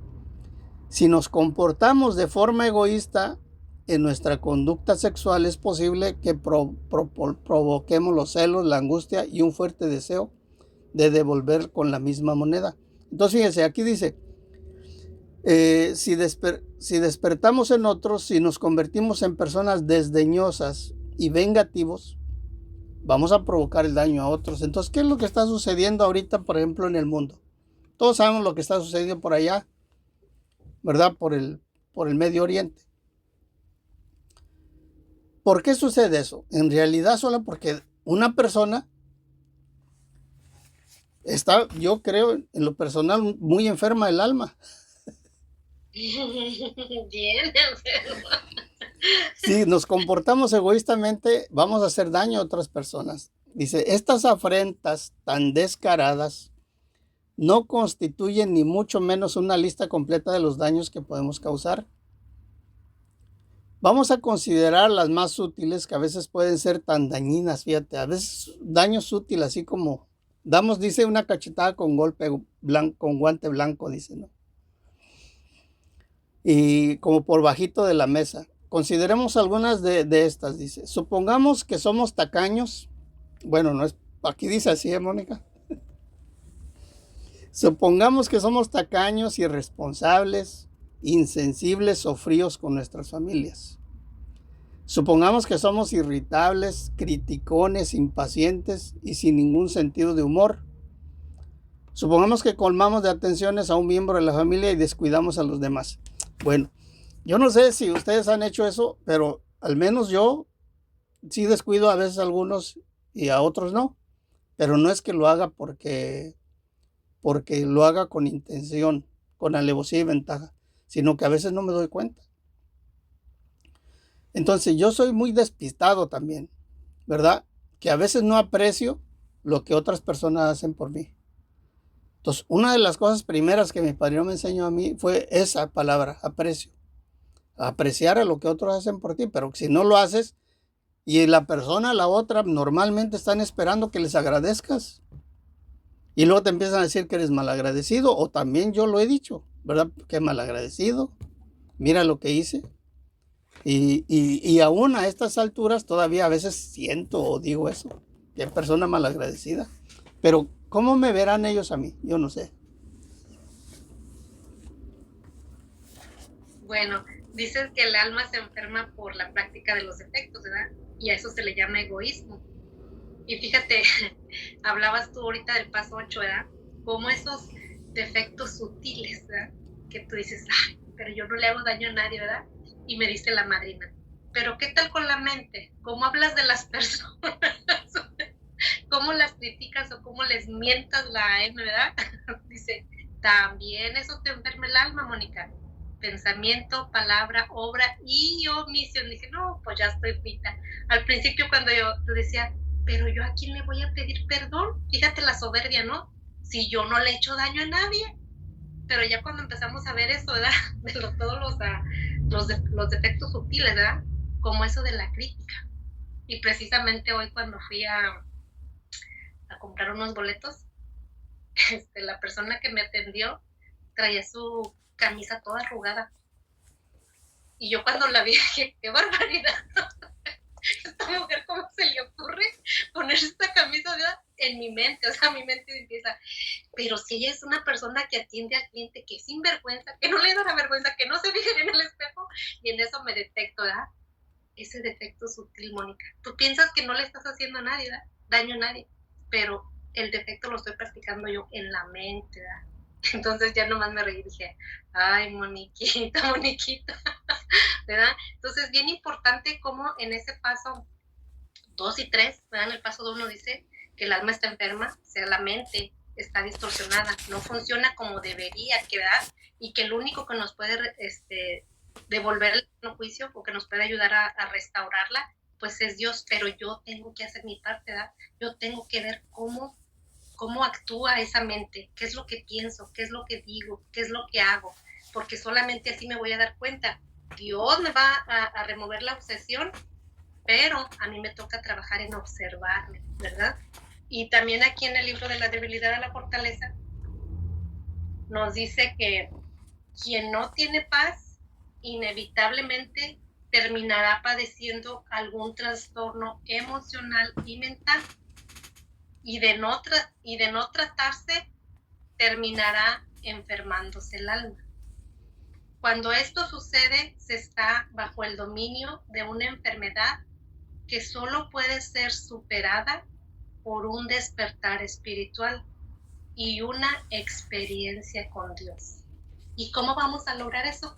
Si nos comportamos de forma egoísta en nuestra conducta sexual, es posible que provoquemos los celos, la angustia y un fuerte deseo de devolver con la misma moneda. Entonces fíjense, aquí dice, si despertamos en otros, si nos convertimos en personas desdeñosas y vengativos, vamos a provocar el daño a otros. Entonces, ¿qué es lo que está sucediendo ahorita, por ejemplo, en el mundo? Todos sabemos lo que está sucediendo por allá, ¿verdad? Por el Medio Oriente. ¿Por qué sucede eso? En realidad solo porque una persona está, yo creo, en lo personal, muy enferma del alma. Bien enfermo. Si nos comportamos egoístamente, vamos a hacer daño a otras personas. Dice, estas afrentas tan descaradas no constituyen ni mucho menos una lista completa de los daños que podemos causar. Vamos a considerar las más sutiles, que a veces pueden ser tan dañinas, fíjate, a veces daño sutil, así como damos, dice, una cachetada con golpe blanco, con guante blanco, dice, ¿no? Y como por bajito de la mesa. Consideremos algunas de estas, dice. Supongamos que somos tacaños. Bueno, no es, aquí dice así, Mónica. Supongamos que somos tacaños, irresponsables, insensibles o fríos con nuestras familias. Supongamos que somos irritables, criticones, impacientes y sin ningún sentido de humor. Supongamos que colmamos de atenciones a un miembro de la familia y descuidamos a los demás. Bueno, yo no sé si ustedes han hecho eso, pero al menos yo sí descuido a veces a algunos y a otros no. Pero no es que lo haga porque lo haga con intención, con alevosía y ventaja, sino que a veces no me doy cuenta. Entonces yo soy muy despistado también, ¿verdad? Que a veces no aprecio lo que otras personas hacen por mí. Entonces, una de las cosas primeras que mi padrino me enseñó a mí fue esa palabra, aprecio. Apreciar a lo que otros hacen por ti, pero si no lo haces y la persona, la otra, normalmente están esperando que les agradezcas. Y luego te empiezan a decir que eres malagradecido, o también yo lo he dicho, ¿verdad? Que malagradecido, mira lo que hice. Y aún a estas alturas todavía a veces siento o digo eso, que persona malagradecida. Pero ¿cómo me verán ellos a mí? Yo no sé. Bueno, dices que el alma se enferma por la práctica de los defectos, ¿verdad? Y a eso se le llama egoísmo. Y fíjate, hablabas tú ahorita del paso 8, ¿verdad? Como esos defectos sutiles, ¿verdad? Que tú dices, ay, pero yo no le hago daño a nadie, ¿verdad? Y me dice la madrina, pero ¿qué tal con la mente? ¿Cómo hablas de las personas? ¿Cómo las criticas o cómo les mientas la M, verdad? Dice, también eso te enferma el alma, Mónica. Pensamiento, palabra, obra y omisión. Dije, no, pues ya estoy frita. Al principio cuando yo te decía, pero yo a quién le voy a pedir perdón, fíjate la soberbia, ¿no? Si yo no le he hecho daño a nadie. Pero ya cuando empezamos a ver eso, ¿verdad? De todos los defectos sutiles, ¿verdad? Como eso de la crítica. Y precisamente hoy cuando fui a comprar unos boletos, la persona que me atendió traía su camisa toda arrugada. Y yo cuando la vi dije, qué barbaridad. Esta mujer, ¿cómo se le ocurre poner esta camisa en mi mente? O sea, mi mente empieza, pero si ella es una persona que atiende al cliente, que es sinvergüenza, que no le da la vergüenza, que no se fije en el espejo, y en eso me detecto, ¿verdad? Ese defecto sutil, Mónica. Tú piensas que no le estás haciendo a nadie, ¿verdad? Daño a nadie, pero el defecto lo estoy practicando yo en la mente, ¿verdad? Entonces ya nomás me reí y dije, ay, Moniquita, Moniquita, ¿verdad? Entonces, bien importante como en ese paso 2 y 3, ¿verdad? En el paso 2 uno dice que el alma está enferma, o sea, la mente está distorsionada, no funciona como debería quedar, y que el único que nos puede devolver el juicio o que nos puede ayudar a restaurarla, pues es Dios, pero yo tengo que hacer mi parte, ¿verdad? Yo tengo que ver cómo cómo actúa esa mente, qué es lo que pienso, qué es lo que digo, qué es lo que hago, porque solamente así me voy a dar cuenta. Dios me va a remover la obsesión, pero a mí me toca trabajar en observarme, ¿verdad? Y también aquí en el libro de la debilidad a la fortaleza nos dice que quien no tiene paz inevitablemente terminará padeciendo algún trastorno emocional y mental, y de no tratarse terminará enfermándose el alma. Cuando esto sucede, se está bajo el dominio de una enfermedad que solo puede ser superada por un despertar espiritual y una experiencia con Dios. ¿Y cómo vamos a lograr eso?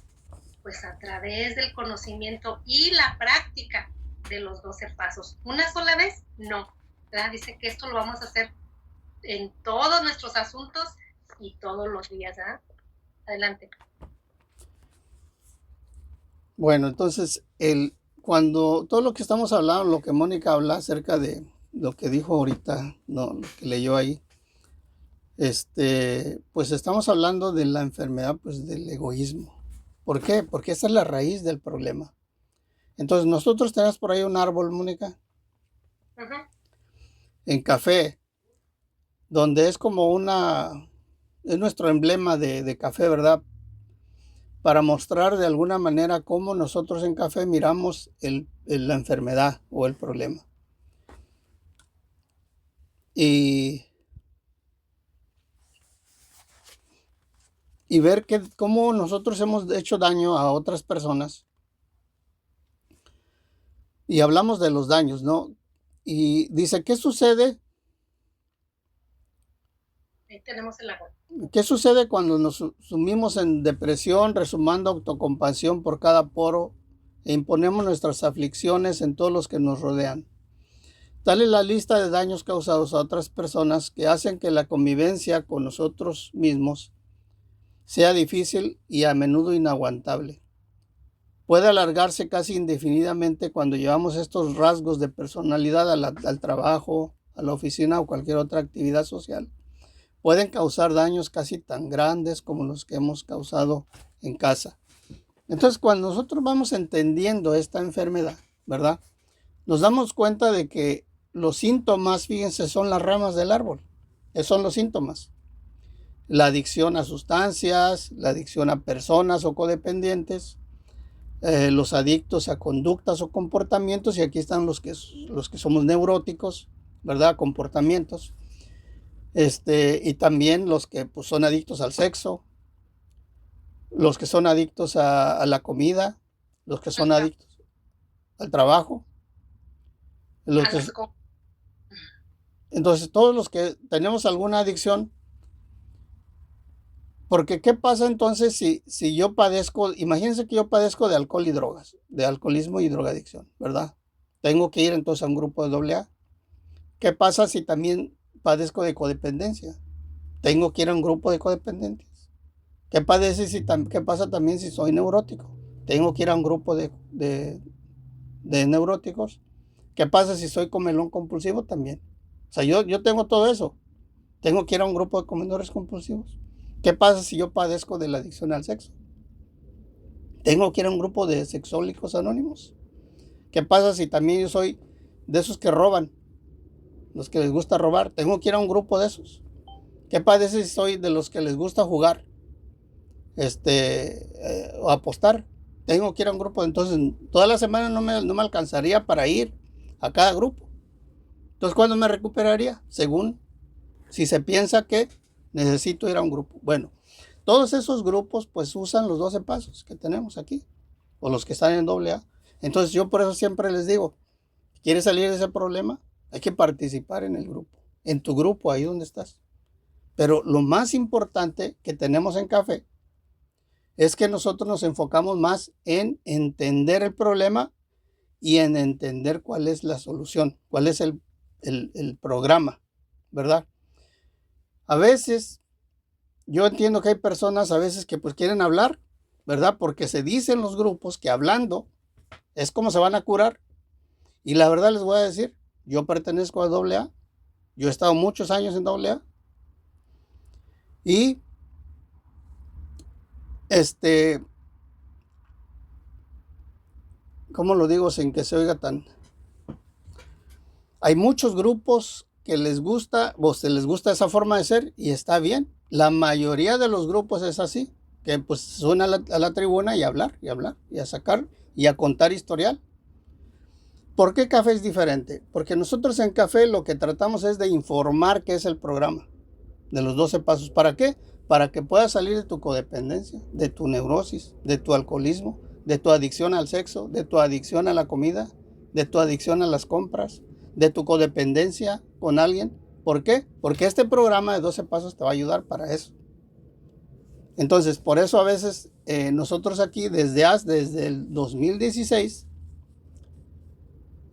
Pues a través del conocimiento y la práctica de los 12 pasos. ¿Una sola vez? No. ¿Verdad? Dice que esto lo vamos a hacer en todos nuestros asuntos y todos los días. ¿Verdad? Adelante. Bueno, entonces, cuando todo lo que estamos hablando, lo que Mónica habla acerca de lo que dijo ahorita, no, lo que leyó ahí, pues estamos hablando de la enfermedad, pues del egoísmo. ¿Por qué? Porque esa es la raíz del problema. Entonces, nosotros tenemos por ahí un árbol, Mónica, en café, donde es como es nuestro emblema de café, ¿verdad? Para mostrar de alguna manera cómo nosotros en café miramos la enfermedad o el problema. Y ver cómo nosotros hemos hecho daño a otras personas. Y hablamos de los daños, ¿no? Y dice, ¿qué sucede? Ahí tenemos el árbol. ¿Qué sucede cuando nos sumimos en depresión, resumando autocompasión por cada poro e imponemos nuestras aflicciones en todos los que nos rodean? Tal es la lista de daños causados a otras personas que hacen que la convivencia con nosotros mismos sea difícil y a menudo inaguantable. Puede alargarse casi indefinidamente cuando llevamos estos rasgos de personalidad al trabajo, a la oficina o cualquier otra actividad social. Pueden causar daños casi tan grandes como los que hemos causado en casa. Entonces, cuando nosotros vamos entendiendo esta enfermedad, ¿verdad? Nos damos cuenta de que los síntomas, fíjense, son las ramas del árbol. Esos son los síntomas. La adicción a sustancias, la adicción a personas o codependientes, los adictos a conductas o comportamientos, y aquí están los que somos neuróticos, ¿verdad? Comportamientos. Y también los que pues, son adictos al sexo, los que son adictos a la comida, los que son adictos al trabajo. Entonces, todos los que tenemos alguna adicción, porque ¿qué pasa entonces si yo padezco? Imagínense que yo padezco de alcohol y drogas, de alcoholismo y drogadicción, ¿verdad? Tengo que ir entonces a un grupo de AA. ¿Qué pasa si también padezco de codependencia? Tengo que ir a un grupo de codependientes. ¿Qué pasa también si soy neurótico? Tengo que ir a un grupo de neuróticos. ¿Qué pasa si soy comelón compulsivo también? O sea, yo tengo todo eso. Tengo que ir a un grupo de comedores compulsivos. ¿Qué pasa si yo padezco de la adicción al sexo? Tengo que ir a un grupo de sexólicos anónimos. ¿Qué pasa si también yo soy de esos que roban? Los que les gusta robar. Tengo que ir a un grupo de esos. ¿Qué pasa si soy de los que les gusta jugar? O apostar. Tengo que ir a un grupo. Entonces, toda la semana no me alcanzaría para ir a cada grupo. Entonces, ¿cuándo me recuperaría? Según si se piensa que necesito ir a un grupo. Bueno, todos esos grupos pues usan los 12 pasos que tenemos aquí, o los que están en AA. Entonces yo por eso siempre les digo, ¿quieres salir de ese problema? Hay que participar en el grupo, en tu grupo, ahí donde estás. Pero lo más importante que tenemos en Café es que nosotros nos enfocamos más en entender el problema y en entender cuál es la solución, cuál es el programa, ¿verdad? A veces, yo entiendo que hay personas a veces que pues quieren hablar, ¿verdad? Porque se dice en los grupos que hablando es como se van a curar. Y la verdad les voy a decir, yo pertenezco a AA. Yo he estado muchos años en AA. Y ¿cómo lo digo sin que se oiga tan? Hay muchos grupos que les gusta, o se les gusta esa forma de ser y está bien. La mayoría de los grupos es así, que pues suben a la tribuna y a hablar, y a sacar, y a contar historial. ¿Por qué café es diferente? Porque nosotros en café lo que tratamos es de informar qué es el programa de los 12 pasos. ¿Para qué? Para que puedas salir de tu codependencia, de tu neurosis, de tu alcoholismo, de tu adicción al sexo, de tu adicción a la comida, de tu adicción a las compras, de tu codependencia con alguien. ¿Por qué? Porque este programa de 12 pasos te va a ayudar para eso. Entonces, por eso a veces nosotros aquí desde el 2016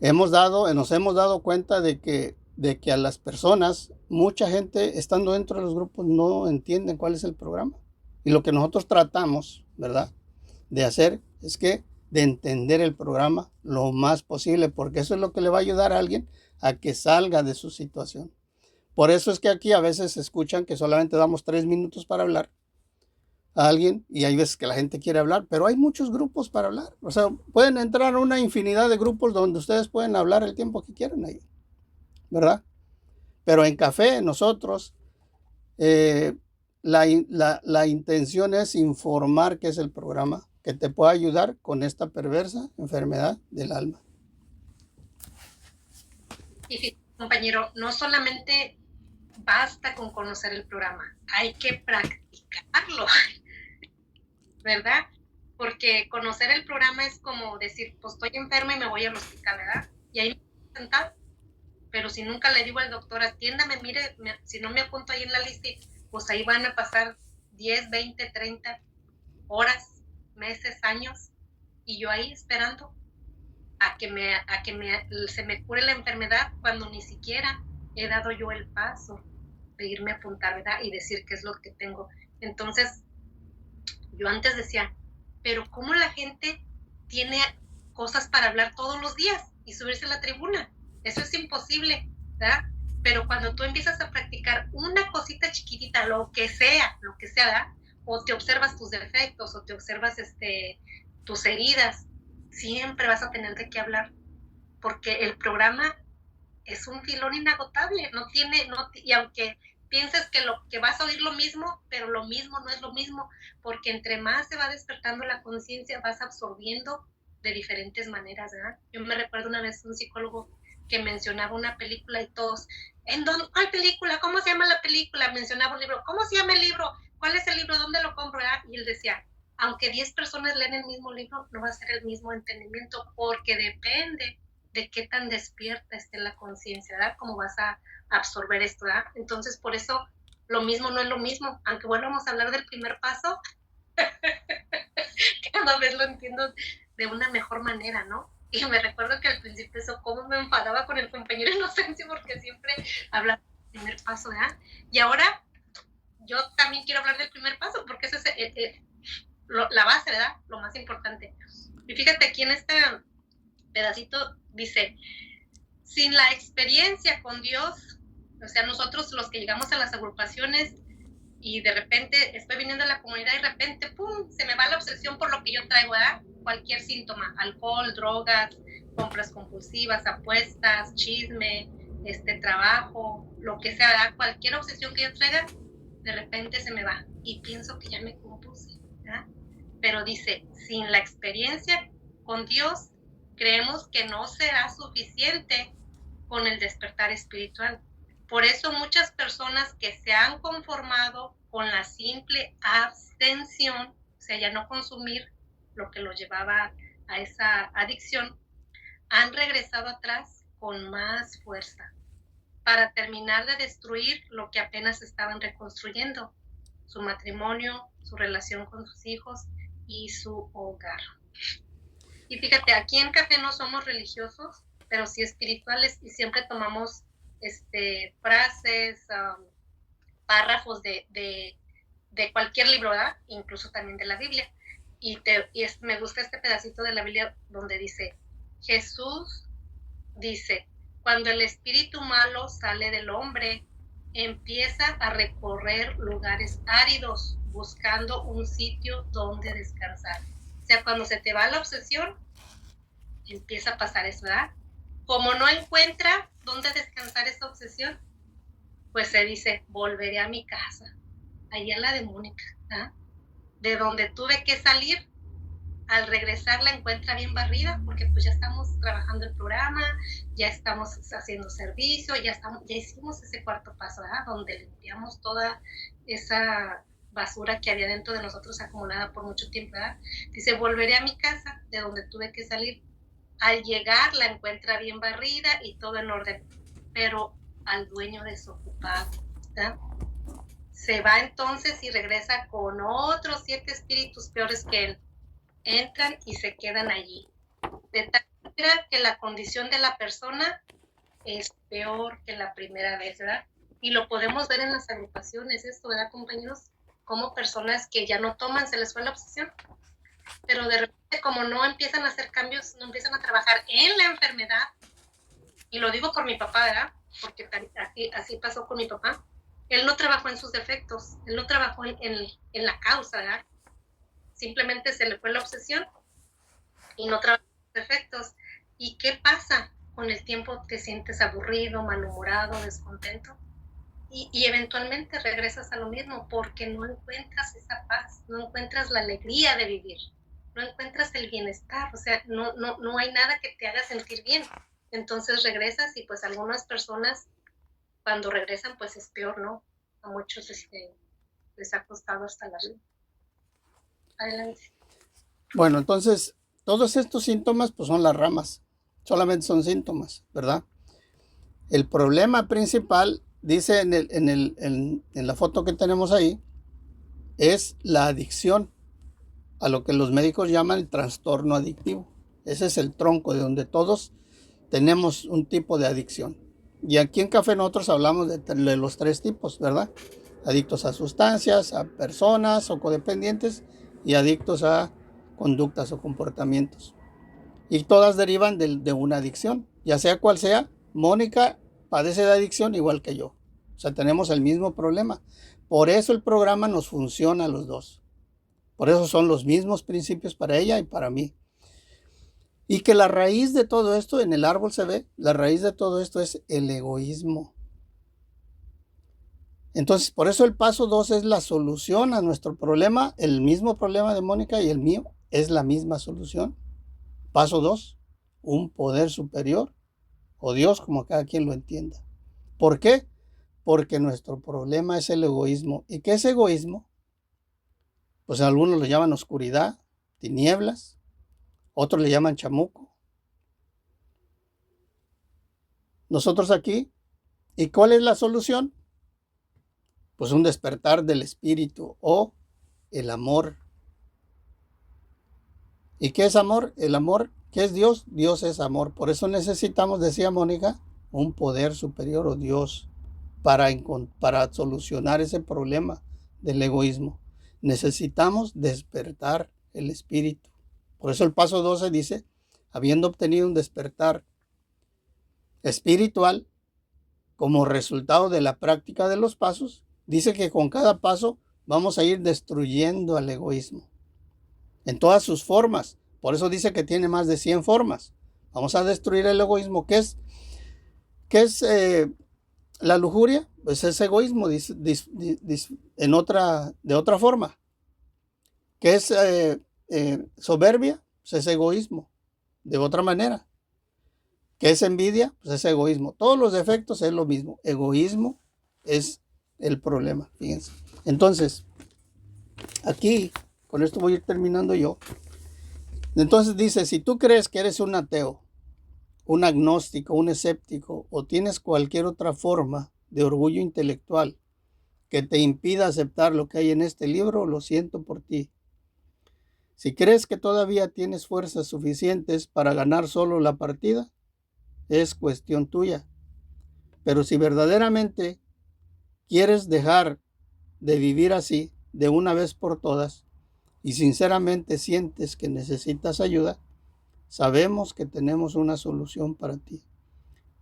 nos hemos dado cuenta de que a las personas, mucha gente estando dentro de los grupos no entienden cuál es el programa. Y lo que nosotros tratamos, ¿verdad?, de hacer es de entender el programa lo más posible, porque eso es lo que le va a ayudar a alguien a que salga de su situación. Por eso es que aquí a veces escuchan que solamente damos 3 minutos para hablar a alguien y hay veces que la gente quiere hablar, pero hay muchos grupos para hablar. O sea, pueden entrar a una infinidad de grupos donde ustedes pueden hablar el tiempo que quieran ahí, ¿verdad? Pero en café nosotros, la intención es informar qué es el programa que te puede ayudar con esta perversa enfermedad del alma. Y fíjate, compañero, no solamente basta con conocer el programa, hay que practicarlo, ¿verdad? Porque conocer el programa es como decir, pues estoy enferma y me voy al hospital, ¿verdad? Y ahí me voy a sentar. Pero si nunca le digo al doctor, atiéndame, mire, si no me apunto ahí en la lista, pues ahí van a pasar 10, 20, 30 horas, meses, años, y yo ahí esperando a que se me cure la enfermedad cuando ni siquiera he dado yo el paso de irme a apuntar, ¿verdad? Y decir qué es lo que tengo. Entonces, yo antes decía, pero ¿cómo la gente tiene cosas para hablar todos los días y subirse a la tribuna? Eso es imposible, ¿verdad? Pero cuando tú empiezas a practicar una cosita chiquitita, lo que sea, ¿verdad? O te observas tus defectos, o te observas tus heridas, siempre vas a tener de qué hablar, porque el programa es un filón inagotable, y aunque pienses que vas a oír lo mismo, pero lo mismo no es lo mismo, porque entre más se va despertando la conciencia, vas absorbiendo de diferentes maneras, ¿verdad? Yo me recuerdo una vez un psicólogo que mencionaba una película y todos, ¿cuál película? ¿Cómo se llama la película? Mencionaba un libro, ¿cómo se llama el libro? ¿Cuál es el libro? ¿Dónde lo compro? ¿Verdad? Y él decía, aunque 10 personas leen el mismo libro, no va a ser el mismo entendimiento, porque depende de qué tan despierta esté la conciencia, ¿verdad? Cómo vas a absorber esto, ¿verdad? Entonces, por eso, lo mismo no es lo mismo. Aunque volvamos a hablar del primer paso, cada vez lo entiendo de una mejor manera, ¿no? Y me recuerdo que al principio eso, cómo me enfadaba con el compañero Inocencio, porque siempre hablaba del primer paso, ¿verdad? Y ahora, yo también quiero hablar del primer paso, porque esa es la base, ¿verdad? Lo más importante. Y fíjate, aquí en este pedacito dice, sin la experiencia con Dios, o sea, nosotros los que llegamos a las agrupaciones y de repente estoy viniendo a la comunidad y de repente, ¡pum!, se me va la obsesión por lo que yo traigo, ¿verdad? Cualquier síntoma, alcohol, drogas, compras compulsivas, apuestas, chisme, trabajo, lo que sea, ¿verdad? Cualquier obsesión que yo traiga, de repente se me va y pienso que ya me compuse, ¿verdad? Pero dice, sin la experiencia con Dios, creemos que no será suficiente con el despertar espiritual. Por eso muchas personas que se han conformado con la simple abstención, o sea, ya no consumir lo que los llevaba a esa adicción, han regresado atrás con más fuerza para terminar de destruir lo que apenas estaban reconstruyendo, su matrimonio, su relación con sus hijos y su hogar. Y fíjate, aquí en Café no somos religiosos, pero sí espirituales, y siempre tomamos frases, párrafos de cualquier libro, ¿verdad? Incluso también de la Biblia. Me gusta este pedacito de la Biblia donde dice, Jesús dice, cuando el espíritu malo sale del hombre, empieza a recorrer lugares áridos buscando un sitio donde descansar. O sea, cuando se te va la obsesión, empieza a pasar eso, ¿verdad? Como no encuentra dónde descansar esa obsesión, pues se dice, volveré a mi casa, allá en la de Mónica, ¿verdad? De donde tuve que salir. Al regresar la encuentra bien barrida, porque pues ya estamos trabajando el programa, ya estamos haciendo servicio, ya hicimos ese cuarto paso, ¿verdad? Donde limpiamos toda esa basura que había dentro de nosotros acumulada por mucho tiempo, ¿verdad? Dice, volveré a mi casa, de donde tuve que salir. Al llegar la encuentra bien barrida y todo en orden, pero al dueño desocupado, ¿verdad? Se va entonces y regresa con otros 7 espíritus peores que él. Entran y se quedan allí. De tal manera que la condición de la persona es peor que la primera vez, ¿verdad? Y lo podemos ver en las agrupaciones, esto, ¿verdad, compañeros? Como personas que ya no toman, se les fue la obsesión, pero de repente como no empiezan a hacer cambios, no empiezan a trabajar en la enfermedad, y lo digo por mi papá, ¿verdad? Porque así pasó con mi papá. Él no trabajó en sus defectos, él no trabajó en la causa, ¿verdad? Simplemente se le fue la obsesión y no trabajó en sus defectos. ¿Y qué pasa? Con el tiempo te sientes aburrido, malhumorado, descontento, y eventualmente regresas a lo mismo porque no encuentras esa paz, no encuentras la alegría de vivir, no encuentras el bienestar, o sea, no hay nada que te haga sentir bien. Entonces regresas y pues algunas personas cuando regresan pues es peor, ¿no? A muchos les ha costado hasta la vida. Adelante. Bueno, entonces, todos estos síntomas pues son las ramas. Solamente son síntomas, ¿verdad? El problema principal, dice en la foto que tenemos ahí, es la adicción, a lo que los médicos llaman el trastorno adictivo. Ese es el tronco de donde todos tenemos un tipo de adicción. Y aquí en Café nosotros hablamos de los 3 tipos, ¿verdad? Adictos a sustancias, a personas o codependientes, y adictos a conductas o comportamientos. Y todas derivan de una adicción, ya sea cual sea. Mónica padece de adicción igual que yo. O sea, tenemos el mismo problema. Por eso el programa nos funciona a los dos. Por eso son los mismos principios para ella y para mí. Y que la raíz de todo esto, en el árbol se ve, la raíz de todo esto es el egoísmo. Entonces, por eso el paso 2 es la solución a nuestro problema. El mismo problema de Mónica y el mío es la misma solución. Paso 2, un poder superior, o Dios, como cada quien lo entienda. ¿Por qué? Porque nuestro problema es el egoísmo. ¿Y qué es egoísmo? Pues algunos lo llaman oscuridad, tinieblas, otros le llaman chamuco. Nosotros aquí, ¿y cuál es la solución? Pues un despertar del espíritu o el amor. ¿Y qué es amor? El amor, ¿qué es Dios? Dios es amor. Por eso necesitamos, decía Mónica, un poder superior o Dios para solucionar ese problema del egoísmo. Necesitamos despertar el espíritu. Por eso el paso 12 dice, habiendo obtenido un despertar espiritual como resultado de la práctica de los pasos, dice que con cada paso vamos a ir destruyendo al egoísmo en todas sus formas. Por eso dice que tiene más de 100 formas. Vamos a destruir el egoísmo. ¿Qué es la lujuria? Pues es egoísmo de otra forma. ¿Qué es soberbia? Pues es egoísmo de otra manera. ¿Qué es envidia? Pues es egoísmo. Todos los defectos es lo mismo. Egoísmo es el problema, fíjense. Entonces, aquí, con esto voy a ir terminando yo. Entonces dice, si tú crees que eres un ateo, un agnóstico, un escéptico, o tienes cualquier otra forma de orgullo intelectual que te impida aceptar lo que hay en este libro, lo siento por ti. Si crees que todavía tienes fuerzas suficientes para ganar solo la partida, es cuestión tuya. Pero si verdaderamente quieres dejar de vivir así de una vez por todas y sinceramente sientes que necesitas ayuda, sabemos que tenemos una solución para ti.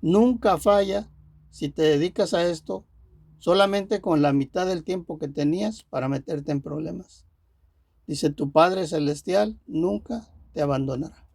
Nunca falla si te dedicas a esto solamente con la mitad del tiempo que tenías para meterte en problemas. Dice, tu Padre Celestial nunca te abandonará.